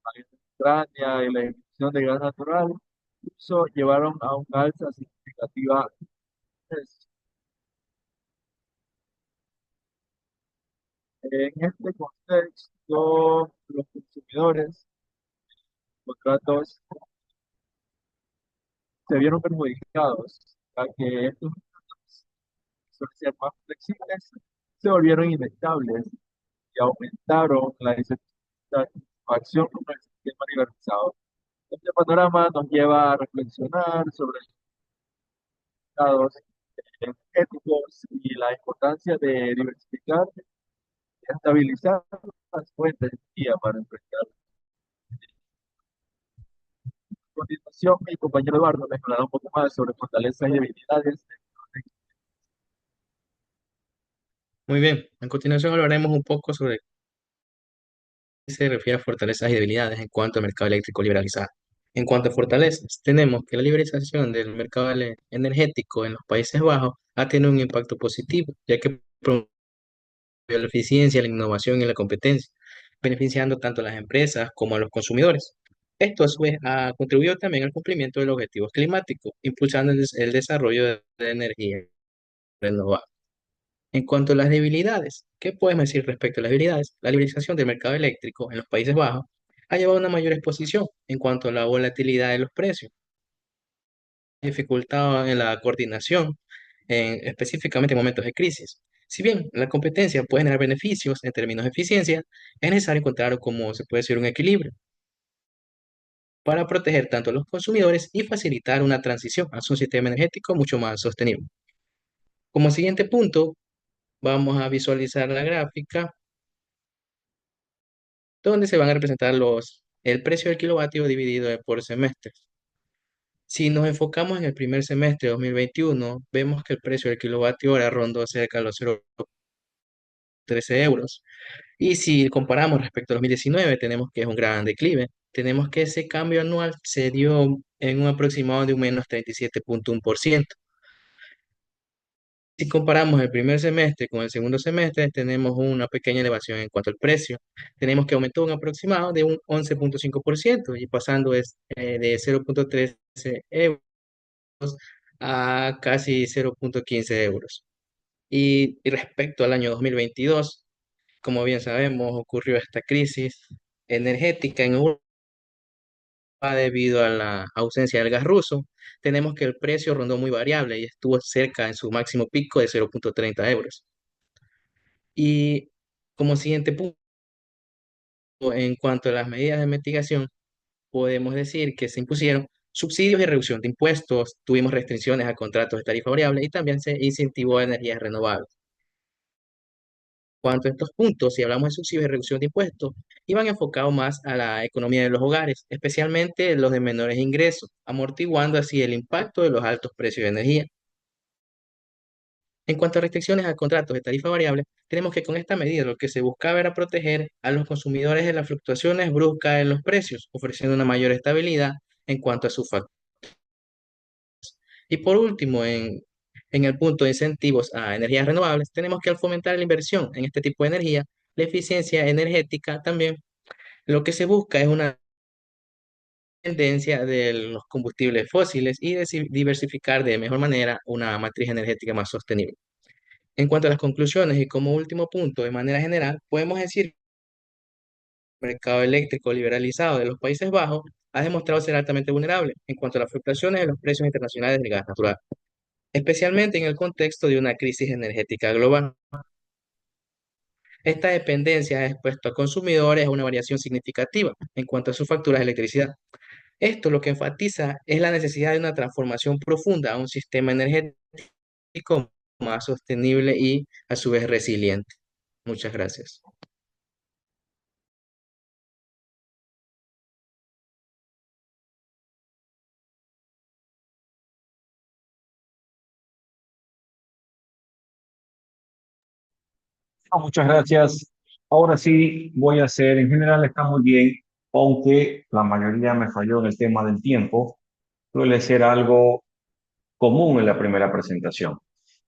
la guerra en Ucrania y la emisión de gas natural, incluso llevaron a un alza significativa de precios. En este contexto, los consumidores, contratos se vieron perjudicados, ya que estos contratos, que suelen ser más flexibles, se volvieron inestables y aumentaron la insatisfacción con el sistema liberalizado. Este panorama nos lleva a reflexionar sobre los mercados energéticos y la importancia de diversificar y estabilizar las fuentes de energía para enfrentar. A continuación, mi compañero Eduardo me hablará un poco más sobre fortalezas y debilidades. Muy bien, a continuación hablaremos un poco sobre qué se refiere a fortalezas y debilidades en cuanto al mercado eléctrico liberalizado. En cuanto a fortalezas, tenemos que la liberalización del mercado energético en los Países Bajos ha tenido un impacto positivo, ya que promovió la eficiencia, la innovación y la competencia, beneficiando tanto a las empresas como a los consumidores. Esto a su vez ha contribuido también al cumplimiento de los objetivos climáticos, impulsando el desarrollo de energía renovable. En cuanto a las debilidades, ¿qué podemos decir respecto a las debilidades? La liberalización del mercado eléctrico en los Países Bajos ha llevado a una mayor exposición en cuanto a la volatilidad de los precios, dificultad en la coordinación, específicamente en momentos de crisis. Si bien la competencia puede generar beneficios en términos de eficiencia, es necesario encontrar, como se puede decir, un equilibrio para proteger tanto a los consumidores y facilitar una transición hacia un sistema energético mucho más sostenible. Como siguiente punto, vamos a visualizar la gráfica donde se van a representar el precio del kilovatio dividido por semestres. Si nos enfocamos en el primer semestre de 2021, vemos que el precio del kilovatio hora rondó cerca de los 0,13 euros. Y si comparamos respecto a 2019, tenemos que es un gran declive. Tenemos que ese cambio anual se dio en un aproximado de un menos 37,1%. Si comparamos el primer semestre con el segundo semestre, tenemos una pequeña elevación en cuanto al precio. Tenemos que aumentó un aproximado de un 11,5% y pasando de 0,13 euros a casi 0,15 euros. Y respecto al año 2022, como bien sabemos, ocurrió esta crisis energética en Europa debido a la ausencia del gas ruso. Tenemos que el precio rondó muy variable y estuvo cerca en su máximo pico de 0,30 euros. Y como siguiente punto, en cuanto a las medidas de mitigación, podemos decir que se impusieron subsidios y reducción de impuestos, tuvimos restricciones a contratos de tarifa variable y también se incentivó a energías renovables. Cuanto a estos puntos, si hablamos de subsidios y reducción de impuestos, iban enfocados más a la economía de los hogares, especialmente los de menores ingresos, amortiguando así el impacto de los altos precios de energía. En cuanto a restricciones a contratos de tarifa variable, tenemos que con esta medida lo que se buscaba era proteger a los consumidores de las fluctuaciones bruscas en los precios, ofreciendo una mayor estabilidad en cuanto a su factor. Y por último, en el punto de incentivos a energías renovables, tenemos que al fomentar la inversión en este tipo de energía, la eficiencia energética también, lo que se busca es una tendencia de los combustibles fósiles y diversificar de mejor manera una matriz energética más sostenible. En cuanto a las conclusiones y como último punto, de manera general, podemos decir que el mercado eléctrico liberalizado de los Países Bajos ha demostrado ser altamente vulnerable en cuanto a las fluctuaciones de los precios internacionales del gas natural, especialmente en el contexto de una crisis energética global. Esta dependencia ha expuesto a consumidores a una variación significativa en cuanto a sus facturas de electricidad. Esto lo que enfatiza es la necesidad de una transformación profunda a un sistema energético más sostenible y a su vez resiliente. Muchas gracias. Muchas gracias. Ahora sí, voy a hacer, en general está muy bien, aunque la mayoría me falló en el tema del tiempo, suele ser algo común en la primera presentación.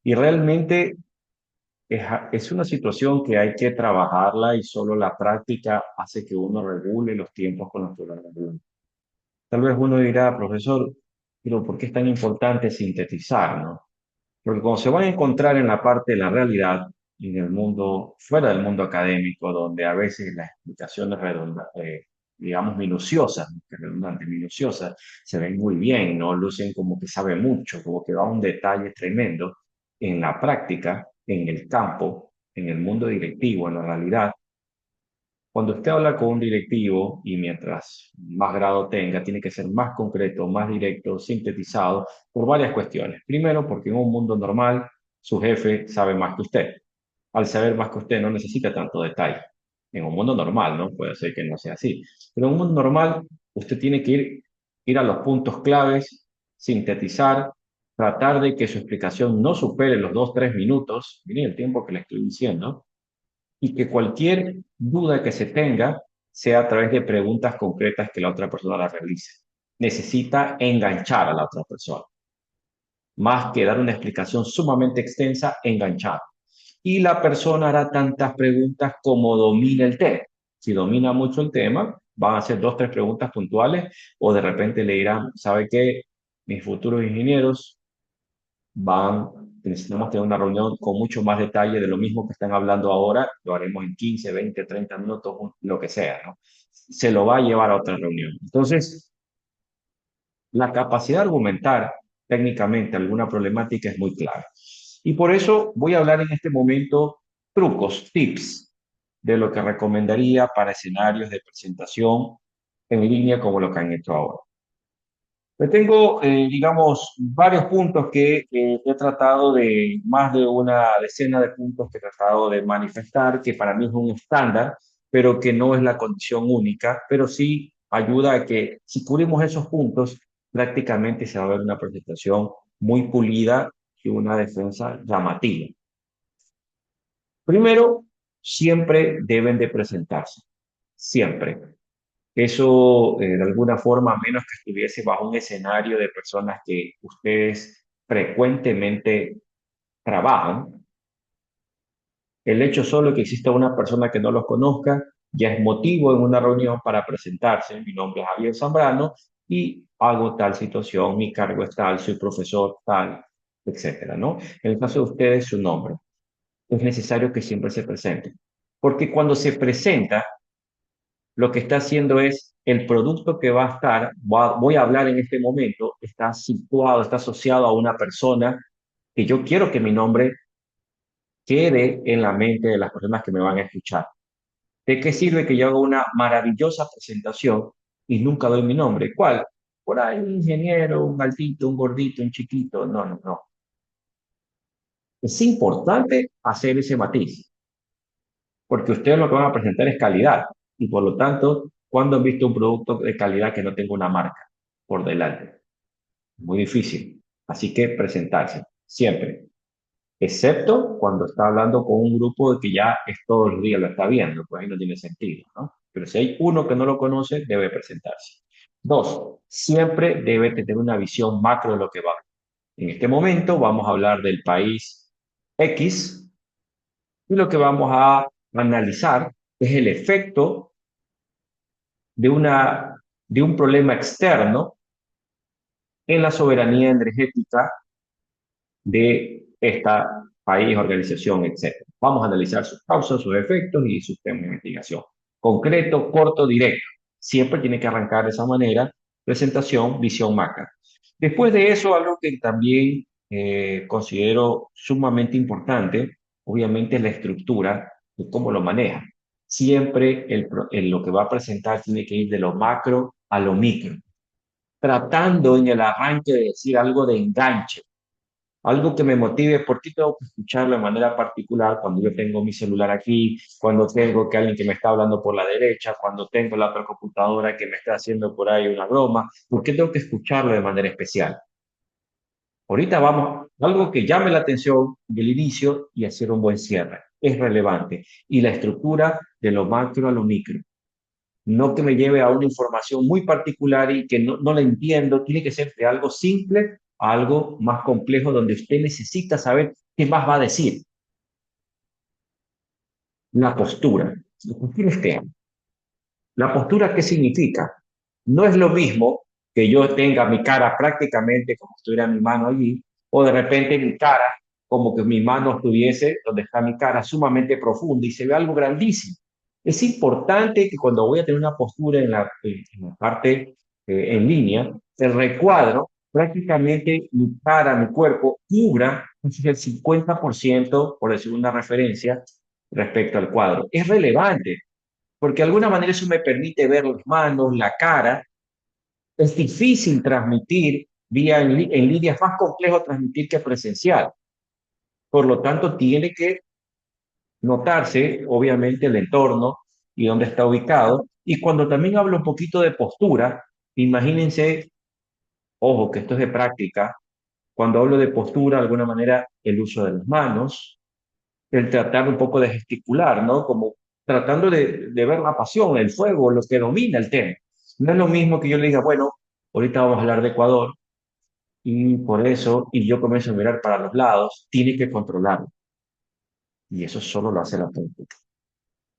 Y realmente es una situación que hay que trabajarla y solo la práctica hace que uno regule los tiempos con los que lo regula. Tal vez uno dirá, profesor, pero ¿por qué es tan importante sintetizar, no? Porque cuando se van a encontrar en la parte de la realidad, en el mundo, fuera del mundo académico, donde a veces las explicaciones digamos, minuciosas, que redundantes, minuciosas, se ven muy bien, no lucen como que sabe mucho, como que va a un detalle tremendo. En la práctica, en el campo, en el mundo directivo, en la realidad, cuando usted habla con un directivo y mientras más grado tenga, tiene que ser más concreto, más directo, sintetizado, por varias cuestiones. Primero, porque en un mundo normal, su jefe sabe más que usted. Al saber más que usted, no necesita tanto detalle. En un mundo normal, ¿no? Puede ser que no sea así. Pero en un mundo normal, usted tiene que ir a los puntos claves, sintetizar, tratar de que su explicación no supere los 2, 3 minutos, miren el tiempo que le estoy diciendo, y que cualquier duda que se tenga sea a través de preguntas concretas que la otra persona la realice. Necesita enganchar a la otra persona, más que dar una explicación sumamente extensa, enganchar. Y la persona hará tantas preguntas como domine el tema. Si domina mucho el tema, van a hacer 2, 3 preguntas puntuales o de repente le dirán, ¿sabe qué? Mis futuros ingenieros necesitamos tener una reunión con mucho más detalle de lo mismo que están hablando ahora, lo haremos en 15, 20, 30 minutos, lo que sea, ¿no? Se lo va a llevar a otra reunión. Entonces, la capacidad de argumentar técnicamente alguna problemática es muy clara. Y por eso voy a hablar en este momento trucos, tips, de lo que recomendaría para escenarios de presentación en línea como lo que han hecho ahora. Yo tengo, digamos, varios puntos que he tratado de, más de una decena de puntos que he tratado de manifestar, que para mí es un estándar, pero que no es la condición única, pero sí ayuda a que si cubrimos esos puntos, prácticamente se va a ver una presentación muy pulida y una defensa llamativa. Primero, siempre deben de presentarse, siempre. Eso, de alguna forma, a menos que estuviese bajo un escenario de personas que ustedes frecuentemente trabajan, el hecho solo de que exista una persona que no los conozca ya es motivo en una reunión para presentarse. Mi nombre es Javier Zambrano y hago tal situación, mi cargo es tal, soy profesor tal, etcétera, ¿no? En el caso de ustedes, su nombre. Es necesario que siempre se presente. Porque cuando se presenta, lo que está haciendo es el producto que va a estar, voy a hablar en este momento, está situado, está asociado a una persona que yo quiero que mi nombre quede en la mente de las personas que me van a escuchar. ¿De qué sirve que yo haga una maravillosa presentación y nunca doy mi nombre? ¿Cuál? Por ahí un ingeniero, un altito, un gordito, un chiquito. No, no, no. Es importante hacer ese matiz, porque ustedes lo que van a presentar es calidad. Y por lo tanto, ¿cuándo han visto un producto de calidad que no tenga una marca por delante? Muy difícil. Así que presentarse, siempre. Excepto cuando está hablando con un grupo de que ya es todos los días lo está viendo, pues ahí no tiene sentido, ¿no? Pero si hay uno que no lo conoce, debe presentarse. Dos, siempre debe tener una visión macro de lo que va. En este momento vamos a hablar del país X y lo que vamos a analizar es el efecto de, de un problema externo en la soberanía energética de esta país, organización, etc. Vamos a analizar sus causas, sus efectos y sus temas de investigación. Concreto, corto, directo. Siempre tiene que arrancar de esa manera, presentación, visión macro. Después de eso, algo que también considero sumamente importante, obviamente, es la estructura de cómo lo maneja. Siempre lo que va a presentar tiene que ir de lo macro a lo micro, tratando en el arranque de decir algo de enganche, algo que me motive. ¿Por qué tengo que escucharlo de manera particular cuando yo tengo mi celular aquí, cuando tengo que alguien que me está hablando por la derecha, cuando tengo la otra computadora que me está haciendo por ahí una broma? ¿Por qué tengo que escucharlo de manera especial? Ahorita vamos, algo que llame la atención del inicio y hacer un buen cierre. Es relevante. Y la estructura de lo macro a lo micro. No que me lleve a una información muy particular y que no la entiendo. Tiene que ser de algo simple a algo más complejo donde usted necesita saber qué más va a decir. La postura. La postura es qué. La postura, ¿qué significa? No es lo mismo que yo tenga mi cara prácticamente como si estuviera mi mano allí, o de repente mi cara como que mi mano estuviese donde está mi cara, sumamente profunda y se ve algo grandísimo. Es importante que cuando voy a tener una postura en la parte en línea, el recuadro, prácticamente mi cara, mi cuerpo, cubra el 50%, por decir una referencia, respecto al cuadro. Es relevante porque de alguna manera eso me permite ver las manos, la cara. Es difícil transmitir vía en línea, es más complejo transmitir que presencial. Por lo tanto, tiene que notarse, obviamente, el entorno y dónde está ubicado. Y cuando también hablo un poquito de postura, imagínense, ojo, que esto es de práctica, cuando hablo de postura, de alguna manera, el uso de las manos, el tratar un poco de gesticular, ¿no? Como tratando de ver la pasión, el fuego, lo que domina el tema. No es lo mismo que yo le diga, bueno, ahorita vamos a hablar de Ecuador y por eso, y yo comienzo a mirar para los lados, tiene que controlarlo. Y eso solo lo hace la práctica.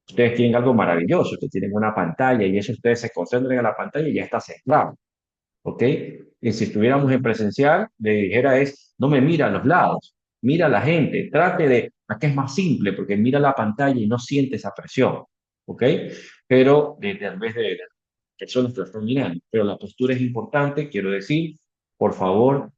Ustedes tienen algo maravilloso, que tienen una pantalla y eso ustedes se concentran en la pantalla y ya está cerrado. ¿Ok? Y si estuviéramos en presencial, le dijera es, no me mira a los lados, mira a la gente, trate de, aquí es más simple, porque mira la pantalla y no siente esa presión. ¿Ok? Pero en vez de personas que lo están mirando. Pero la postura es importante, quiero decir, por favor,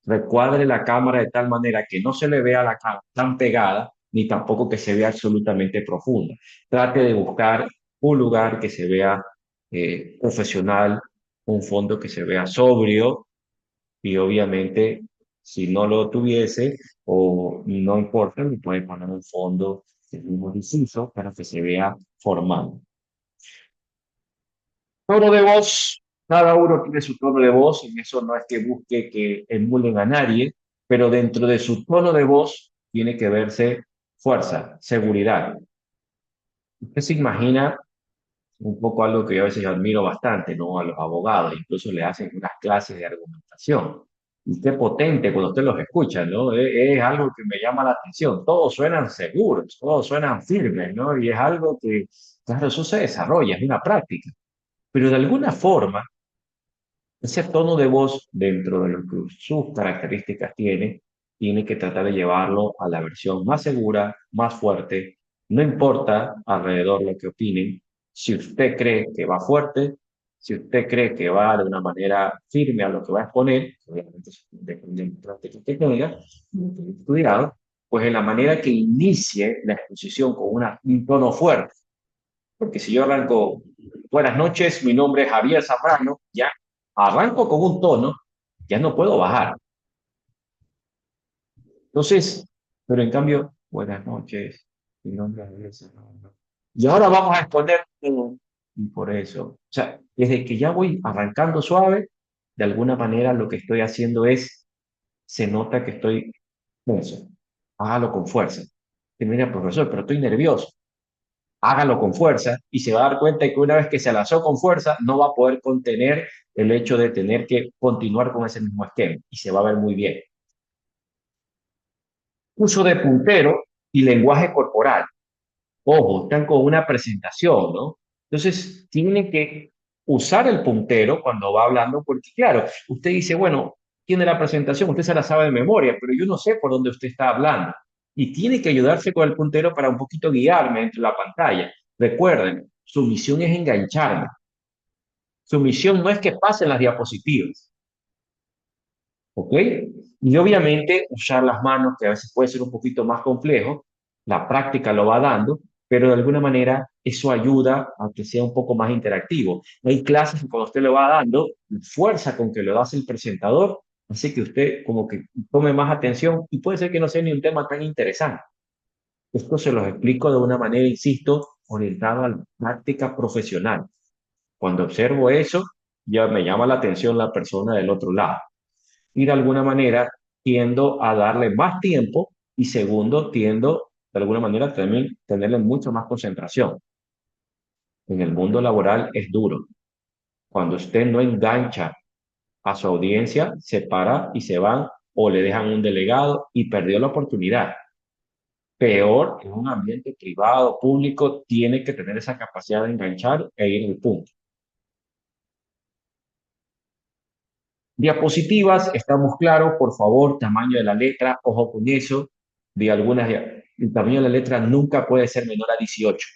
recuadre la cámara de tal manera que no se le vea la cara tan pegada, ni tampoco que se vea absolutamente profunda. Trate de buscar un lugar que se vea profesional, un fondo que se vea sobrio y obviamente si no lo tuviese o no importa, me puede poner un fondo del mismo difuso para que se vea formal. Tono de voz, cada uno tiene su tono de voz, en eso no es que busque que emulen a nadie, pero dentro de su tono de voz tiene que verse fuerza, seguridad. Usted se imagina un poco algo que yo a veces admiro bastante, ¿no? A los abogados, incluso le hacen unas clases de argumentación. Y qué potente cuando usted los escucha, ¿no? Es algo que me llama la atención. Todos suenan seguros, todos suenan firmes, ¿no? Y es algo que, claro, eso se desarrolla, es una práctica. Pero de alguna forma, Ese tono de voz, dentro de lo que sus características tiene que tratar de llevarlo a la versión más segura, más fuerte. No importa alrededor lo que opinen. Si usted cree que va fuerte, si usted cree que va de una manera firme a lo que va a exponer, obviamente depende de la práctica que tenga, estudiado, pues en la manera que inicie la exposición con un tono fuerte. Porque si yo arranco, buenas noches, mi nombre es Javier Zambrano, ya arranco con un tono, ya no puedo bajar. Entonces, pero en cambio, buenas noches, mi nombre es Javier Zambrano. Y ahora vamos a exponer, y por eso, o sea, desde que ya voy arrancando suave, de alguna manera lo que estoy haciendo es, se nota que estoy tenso. Hágalo con fuerza. Y mira, profesor, pero estoy nervioso. Hágalo con fuerza y se va a dar cuenta de que una vez que se lanzó con fuerza, no va a poder contener el hecho de tener que continuar con ese mismo esquema y se va a ver muy bien. Uso de puntero y lenguaje corporal. Ojo, están con una presentación, ¿no? Entonces, tiene que usar el puntero cuando va hablando, porque claro, usted dice, bueno, tiene la presentación, usted se la sabe de memoria, pero yo no sé por dónde usted está hablando. Y tiene que ayudarse con el puntero para un poquito guiarme entre la pantalla. Recuerden, su misión es engancharme. Su misión no es que pasen las diapositivas, ¿ok? Y obviamente usar las manos, que a veces puede ser un poquito más complejo, la práctica lo va dando, pero de alguna manera eso ayuda a que sea un poco más interactivo. Hay clases que cuando usted le va dando, fuerza con que lo hace el presentador, hace que usted como que tome más atención y puede ser que no sea ni un tema tan interesante. Esto se los explico de una manera, insisto, orientada a la práctica profesional. Cuando observo eso, ya me llama la atención la persona del otro lado y de alguna manera tiendo a darle más tiempo y segundo, tiendo de alguna manera también tenerle mucho más concentración. En el mundo laboral es duro. Cuando usted no engancha a su audiencia, se para y se van o le dejan un delegado y perdió la oportunidad. Peor, en un ambiente privado, público, tiene que tener esa capacidad de enganchar e ir al punto. Diapositivas, estamos claros, por favor, tamaño de la letra, ojo con eso, de algunas, el tamaño de la letra nunca puede ser menor a 18.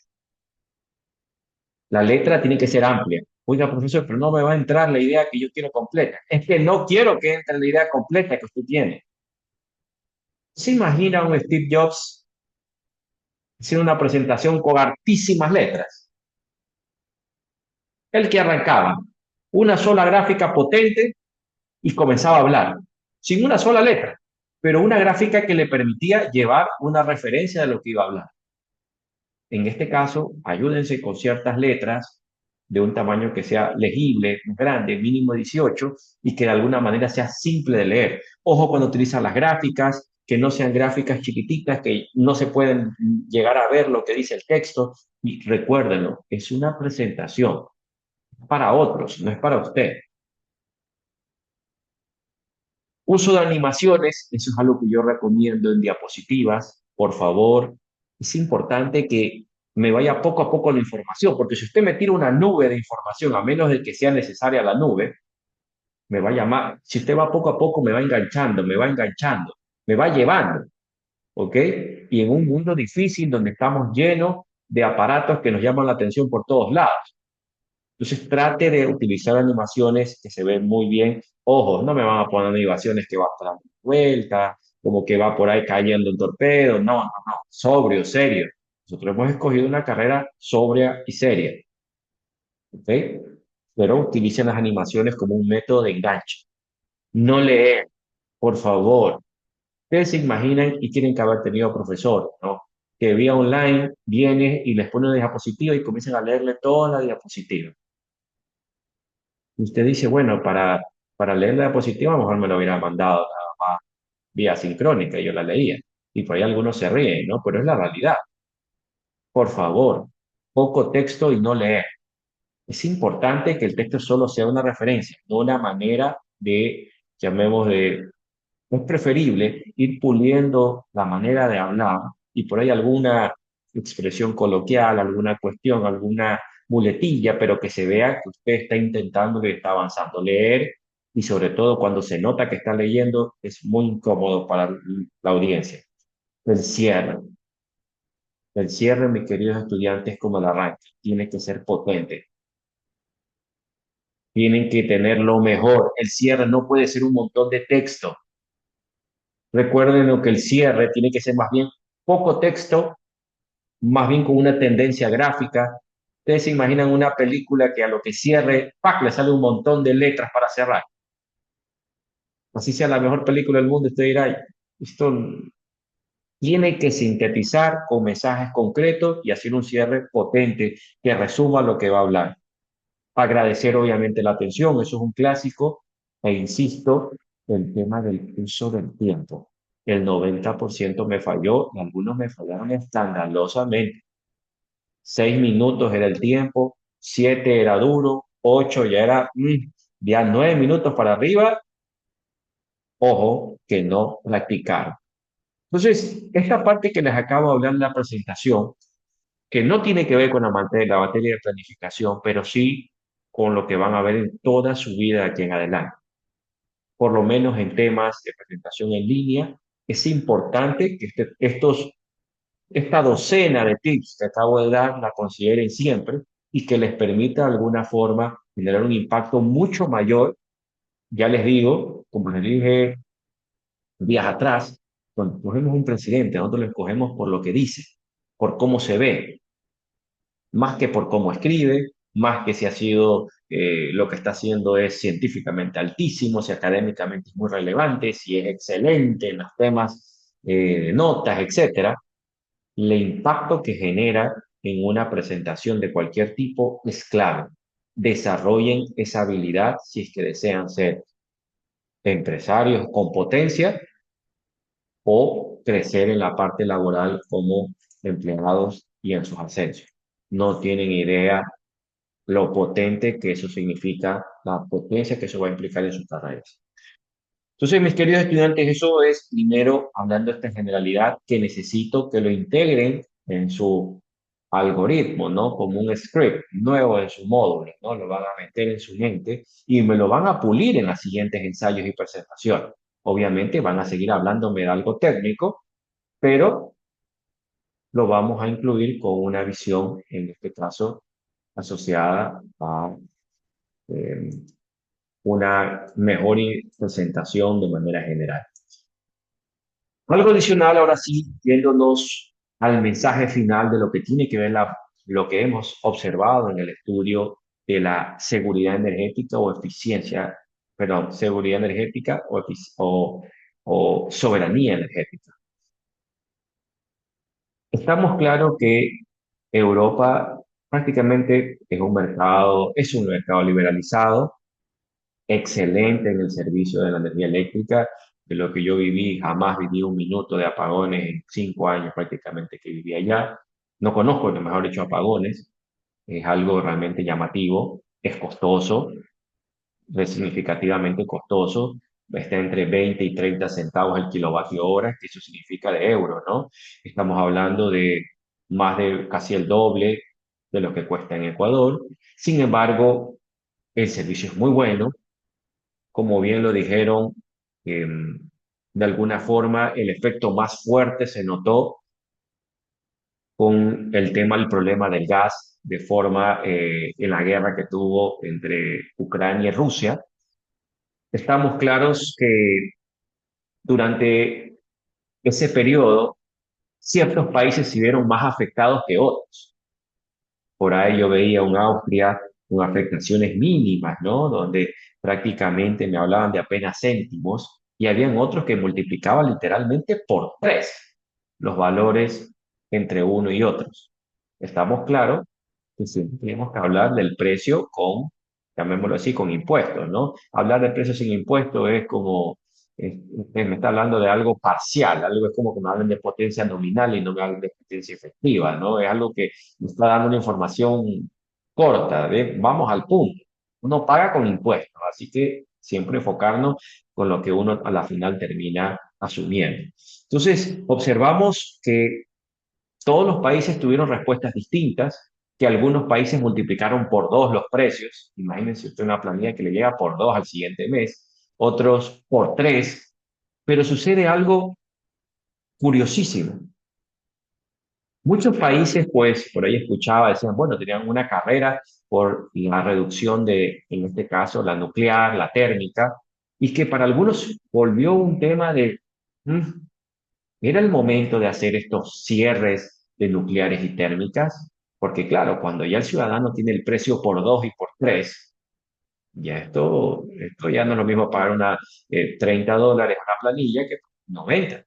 La letra tiene que ser amplia. Oiga, profesor, pero no me va a entrar la idea que yo quiero completa. Es que no quiero que entre la idea completa que usted tiene. ¿Se imagina un Steve Jobs haciendo una presentación con hartísimas letras? El que arrancaba una sola gráfica potente y comenzaba a hablar, sin una sola letra, pero una gráfica que le permitía llevar una referencia de lo que iba a hablar. En este caso, ayúdense con ciertas letras de un tamaño que sea legible, grande, mínimo 18, y que de alguna manera sea simple de leer. Ojo cuando utilizan las gráficas, que no sean gráficas chiquititas, que no se pueden llegar a ver lo que dice el texto. Y recuérdenlo, es una presentación para otros, no es para usted. Uso de animaciones, eso es algo que yo recomiendo en diapositivas. Por favor, es importante que me vaya poco a poco la información, porque si usted me tira una nube de información, a menos de que sea necesaria la nube, me va a llamar. Si usted va poco a poco, me va enganchando, me va llevando, ¿ok? Y en un mundo difícil donde estamos llenos de aparatos que nos llaman la atención por todos lados. Entonces trate de utilizar animaciones que se ven muy bien. Ojo, no me van a poner animaciones que va a dar vuelta, como que va por ahí cayendo un torpedo. No, no, no. Sobrio, serio. Nosotros hemos escogido una carrera sobria y seria. ¿Ok? Pero utilicen las animaciones como un método de enganche. No leer, por favor. Ustedes se imaginan y tienen que haber tenido profesor, ¿no? Que vía online viene y les pone una diapositiva y comienzan a leerle toda la diapositiva. Usted dice, bueno, para leer la diapositiva, a lo mejor me lo hubiera mandado nada más vía sincrónica y yo la leía. Y por ahí algunos se ríen, ¿no? Pero es la realidad. Por favor, poco texto y no leer. Es importante que el texto solo sea una referencia, no una manera de, llamemos de, es preferible ir puliendo la manera de hablar y por ahí alguna expresión coloquial, alguna cuestión, alguna muletilla, pero que se vea que usted está intentando y está avanzando. Leer, y sobre todo cuando se nota que está leyendo, es muy incómodo para la audiencia. El cierre. El cierre, mis queridos estudiantes, es como el arranque. Tiene que ser potente. Tienen que tener lo mejor. El cierre no puede ser un montón de texto. Recuerden lo que el cierre tiene que ser más bien poco texto, más bien con una tendencia gráfica. Ustedes se imaginan una película que a lo que cierre, ¡pac!, le sale un montón de letras para cerrar. Así sea la mejor película del mundo, usted dirá, esto tiene que sintetizar con mensajes concretos y hacer un cierre potente que resuma lo que va a hablar. Agradecer obviamente la atención, eso es un clásico, e insisto, el tema del uso del tiempo. El 90% me falló y algunos me fallaron escandalosamente. 6 minutos era el tiempo, 7 era duro, 8 ya era, ya 9 minutos para arriba, ojo, que no practicaron. Entonces, esta parte que les acabo de hablar en la presentación, que no tiene que ver con la materia de planificación, pero sí con lo que van a ver en toda su vida de aquí en adelante. Por lo menos en temas de presentación en línea, es importante que esta docena de tips que acabo de dar la consideren siempre y que les permita de alguna forma generar un impacto mucho mayor. Ya les digo, como les dije días atrás, cuando cogemos un presidente, nosotros lo escogemos por lo que dice, por cómo se ve, más que por cómo escribe, más que si ha sido, lo que está haciendo es científicamente altísimo, si académicamente es muy relevante, si es excelente en los temas de notas, etcétera. El impacto que genera en una presentación de cualquier tipo es clave. Desarrollen esa habilidad si es que desean ser empresarios con potencia o crecer en la parte laboral como empleados y en sus ascensos. No tienen idea lo potente que eso significa, la potencia que eso va a implicar en sus carreras. Entonces, mis queridos estudiantes, eso es primero, hablando de esta generalidad, que necesito que lo integren en su algoritmo, ¿no? Como un script nuevo en su módulo, ¿no? Lo van a meter en su mente y me lo van a pulir en los siguientes ensayos y presentaciones. Obviamente van a seguir hablándome de algo técnico, pero lo vamos a incluir con una visión, en este caso, asociada a eh, una mejor presentación de manera general. Algo adicional, ahora sí, yéndonos al mensaje final de lo que tiene que ver lo que hemos observado en el estudio de la seguridad energética o eficiencia, perdón, seguridad energética o soberanía energética. Estamos claros que Europa prácticamente es un mercado liberalizado, excelente en el servicio de la energía eléctrica. De lo que yo viví, jamás viví un minuto de apagones en 5 años prácticamente que viví allá. No conozco, mejor dicho, apagones. Es algo realmente llamativo, es costoso, es significativamente costoso. Está entre 20 y 30 centavos el kilovatio hora, que eso significa de euros, ¿no? Estamos hablando de más de casi el doble de lo que cuesta en Ecuador. Sin embargo, el servicio es muy bueno, como bien lo dijeron, de alguna forma el efecto más fuerte se notó con el tema del problema del gas, de forma en la guerra que tuvo entre Ucrania y Rusia. Estamos claros que durante ese periodo ciertos países se vieron más afectados que otros. Por ahí yo veía un Austria con afectaciones mínimas, ¿no? Donde prácticamente me hablaban de apenas céntimos y habían otros que multiplicaban literalmente por 3 los valores entre uno y otros. Estamos claros que siempre tenemos que hablar del precio con, llamémoslo así, con impuestos, ¿no? Hablar de precio sin impuestos es como, me está hablando de algo parcial, algo es como que me hablen de potencia nominal y no me hablen de potencia efectiva, ¿no? Es algo que me está dando una información corta, vamos al punto. Uno paga con impuestos, así que siempre enfocarnos con lo que uno a la final termina asumiendo. Entonces, observamos que todos los países tuvieron respuestas distintas. que algunos países multiplicaron por dos los precios. Imagínense usted una planilla que le llega por dos al siguiente mes, otros por tres, pero sucede algo curiosísimo. Muchos países, pues, por ahí escuchaba, decían, bueno, tenían una carrera por la reducción de, en este caso, la nuclear, la térmica, y que para algunos volvió un tema de, "Mm, era el momento de hacer estos cierres de nucleares y térmicas, porque claro, cuando ya el ciudadano tiene el precio por dos y por tres, ya esto ya no es lo mismo pagar $30 una planilla que 90.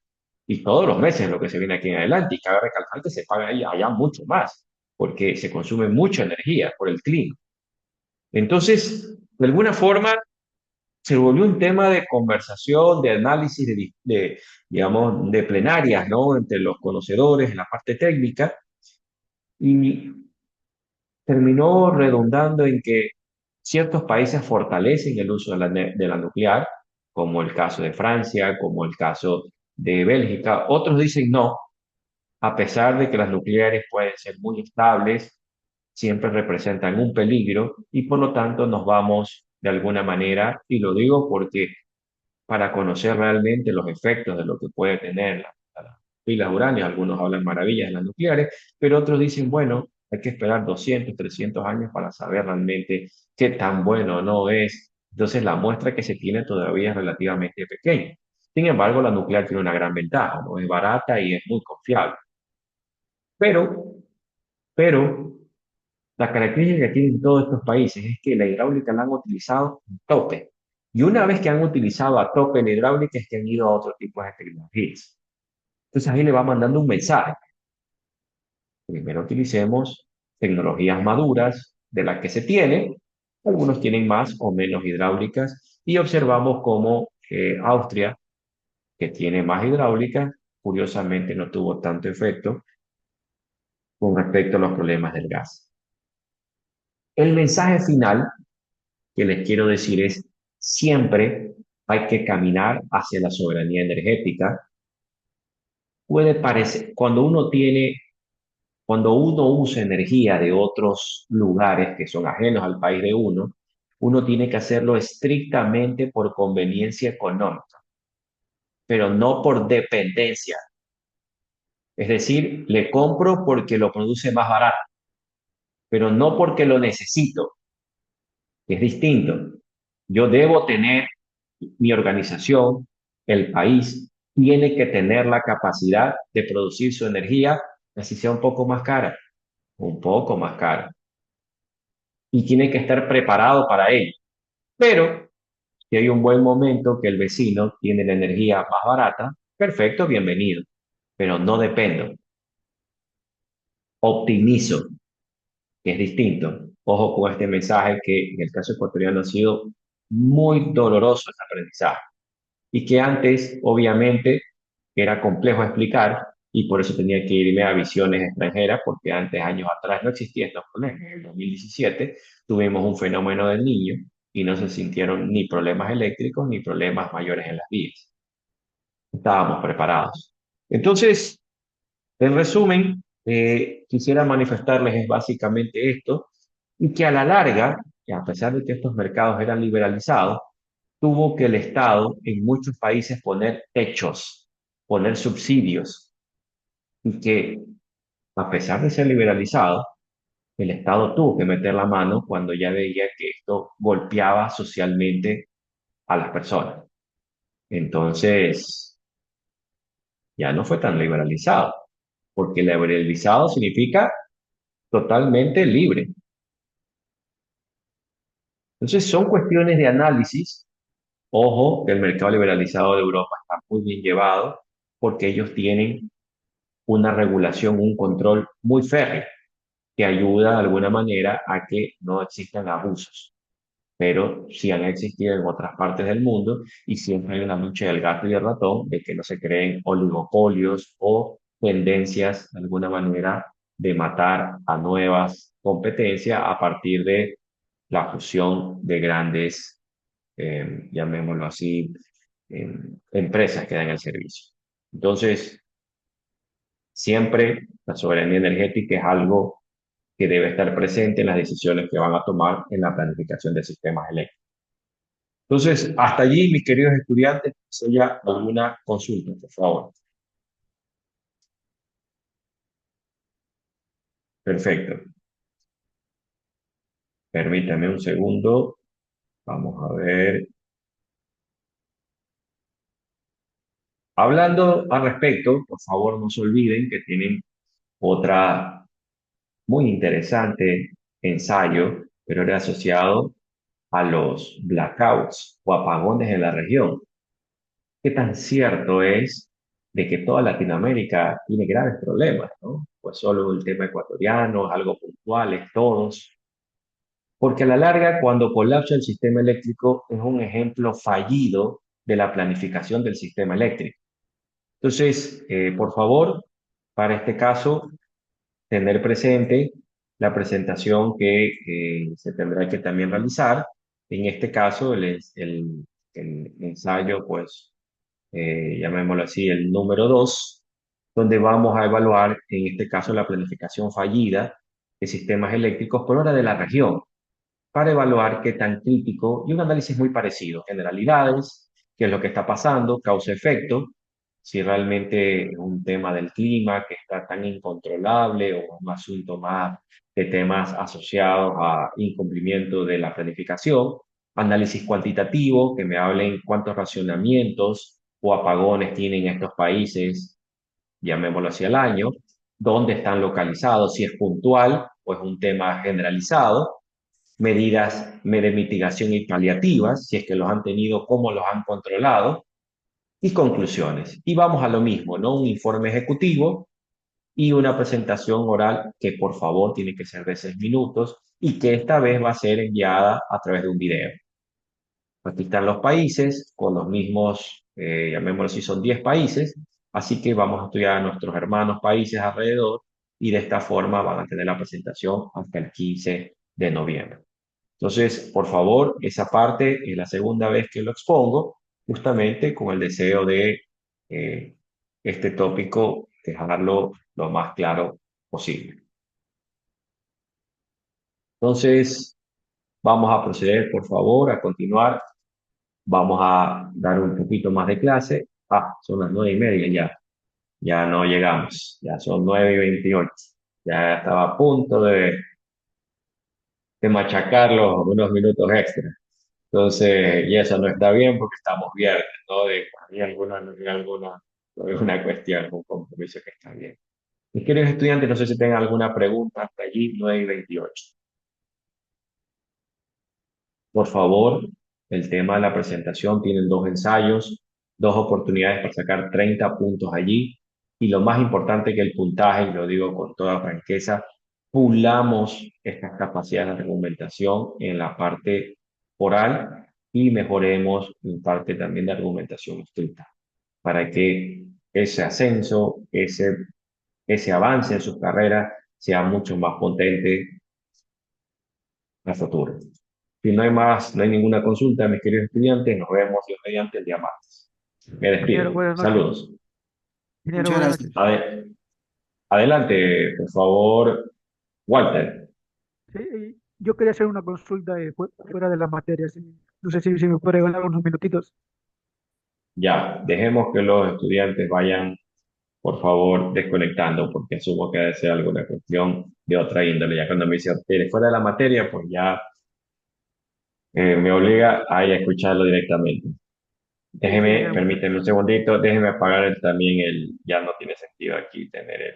Y todos los meses es lo que se viene aquí en adelante. Y cabe recalcar que se paga ahí allá mucho más, porque se consume mucha energía por el clima. Entonces, de alguna forma, se volvió un tema de conversación, de análisis, digamos, de plenarias, ¿no? Entre los conocedores en la parte técnica. Y terminó redundando en que ciertos países fortalecen el uso de la nuclear, como el caso de Francia, como el caso de Bélgica. Otros dicen no, a pesar de que las nucleares pueden ser muy estables, siempre representan un peligro y por lo tanto nos vamos de alguna manera, y lo digo porque para conocer realmente los efectos de lo que puede tener las pilas de uranio. Algunos hablan maravillas de las nucleares, pero otros dicen, bueno, hay que esperar 200, 300 años para saber realmente qué tan bueno o no es. Entonces la muestra que se tiene todavía es relativamente pequeña. Sin embargo, la nuclear tiene una gran ventaja, ¿no? Es barata y es muy confiable. Pero, pero, la característica que tienen todos estos países es que la hidráulica la han utilizado a tope. Y una vez que han utilizado a tope la hidráulica es que han ido a otro tipo de tecnologías. Entonces ahí le va mandando un mensaje. Primero utilicemos tecnologías maduras de las que se tienen. Algunos tienen más o menos hidráulicas y observamos cómo Austria, que tiene más hidráulicas, curiosamente no tuvo tanto efecto con respecto a los problemas del gas. El mensaje final que les quiero decir es, siempre hay que caminar hacia la soberanía energética. Puede parecer, cuando uno usa energía de otros lugares que son ajenos al país de uno tiene que hacerlo estrictamente por conveniencia económica, pero no por dependencia. Es decir, le compro porque lo produce más barato, pero no porque lo necesito. Es distinto. Yo debo tener mi organización, el país, tiene que tener la capacidad de producir su energía, así sea un poco más cara, y tiene que estar preparado para ello. Pero si hay un buen momento que el vecino tiene la energía más barata, perfecto, bienvenido, pero no dependo. Optimizo, que es distinto. Ojo con este mensaje que en el caso ecuatoriano ha sido muy doloroso este aprendizaje y que antes, obviamente, era complejo explicar y por eso tenía que irme a visiones extranjeras, porque antes, años atrás, no existía estos problemas. En el 2017 tuvimos un fenómeno del niño y no se sintieron ni problemas eléctricos ni problemas mayores en las vías. Estábamos preparados. Entonces, en resumen, quisiera manifestarles es básicamente esto y que a la larga, que a pesar de que estos mercados eran liberalizados, tuvo que el Estado en muchos países poner techos, poner subsidios, y que a pesar de ser liberalizado, el Estado tuvo que meter la mano cuando ya veía que esto golpeaba socialmente a las personas. Entonces, ya no fue tan liberalizado, porque liberalizado significa totalmente libre. Entonces, son cuestiones de análisis. Ojo, que el mercado liberalizado de Europa está muy bien llevado porque ellos tienen una regulación, un control muy férreo que ayuda de alguna manera a que no existan abusos. Pero sí han existido en otras partes del mundo y siempre hay una lucha del gato y el ratón de que no se creen oligopolios o tendencias de alguna manera de matar a nuevas competencias a partir de la fusión de grandes, llamémoslo así, empresas que dan el servicio. Entonces, siempre la soberanía energética es algo que debe estar presente en las decisiones que van a tomar en la planificación de sistemas eléctricos. Entonces, hasta allí, mis queridos estudiantes, ¿ya alguna consulta, por favor? Perfecto. Permítame un segundo. Vamos a ver. Hablando al respecto, por favor, no se olviden que tienen otra muy interesante ensayo, pero era asociado a los blackouts o apagones en la región. ¿Qué tan cierto es de que toda Latinoamérica tiene graves problemas, ¿no? Pues solo el tema ecuatoriano, algo puntuales, todos. Porque a la larga, cuando colapsa el sistema eléctrico, es un ejemplo fallido de la planificación del sistema eléctrico. Entonces, por favor, para este caso, tener presente la presentación que se tendrá que también realizar. En este caso, el ensayo, pues, llamémoslo así, el número 2, donde vamos a evaluar, en este caso, la planificación fallida de sistemas eléctricos por hora de la región, para evaluar qué tan crítico, y un análisis muy parecido, generalidades, qué es lo que está pasando, causa-efecto, si realmente es un tema del clima que está tan incontrolable o un asunto más de temas asociados a incumplimiento de la planificación, análisis cuantitativo, que me hablen cuántos racionamientos o apagones tienen estos países, llamémoslo así al año, dónde están localizados, si es puntual o es un tema generalizado, medidas de mitigación y paliativas, si es que los han tenido, cómo los han controlado, y conclusiones. Y vamos a lo mismo, ¿no? Un informe ejecutivo y una presentación oral que por favor tiene que ser de 6 minutos y que esta vez va a ser enviada a través de un video. Aquí están los países con los mismos, llamémoslo si son 10 países, así que vamos a estudiar a nuestros hermanos países alrededor y de esta forma van a tener la presentación hasta el 15 de noviembre. Entonces, por favor, esa parte es la segunda vez que lo expongo, justamente con el deseo de este tópico dejarlo lo más claro posible. Entonces, vamos a proceder, por favor, a continuar. Vamos a dar un poquito más de clase. Son las 9:30 ya. Ya no llegamos. Ya son 9:28. Ya estaba a punto de machacarlo unos minutos extra. Entonces, y eso no está bien porque estamos viernes, ¿no? Hay alguna cuestión, algún compromiso que está bien. Mis queridos estudiantes, no sé si tengan alguna pregunta hasta allí, 9:28. Por favor, el tema de la presentación, tienen 2 ensayos, 2 oportunidades para sacar 30 puntos allí. Y lo más importante que el puntaje, y lo digo con toda franqueza, pulamos estas capacidades de argumentación en la parte oral y mejoremos en parte también de argumentación escrita, para que ese ascenso, ese avance en su carrera sea mucho más potente a futuro. Si no hay más, no hay ninguna consulta, mis queridos estudiantes, nos vemos Dios mediante el día martes. Me Ingeniero, despido. buenas noches. Saludos. Ingeniero, Muchas buenas gracias. noches. Adelante, por favor, Walter. Sí, yo quería hacer una consulta fuera de la materia. No sé si me puede ganar unos minutitos. Ya, dejemos que los estudiantes vayan, por favor, desconectando, porque asumo que debe ser alguna cuestión de otra índole. Ya cuando me dice, "Eres fuera de la materia", pues ya me obliga a ir a escucharlo directamente. Sí, ingeniero, Permíteme un segundito, déjeme apagar también ya no tiene sentido aquí tener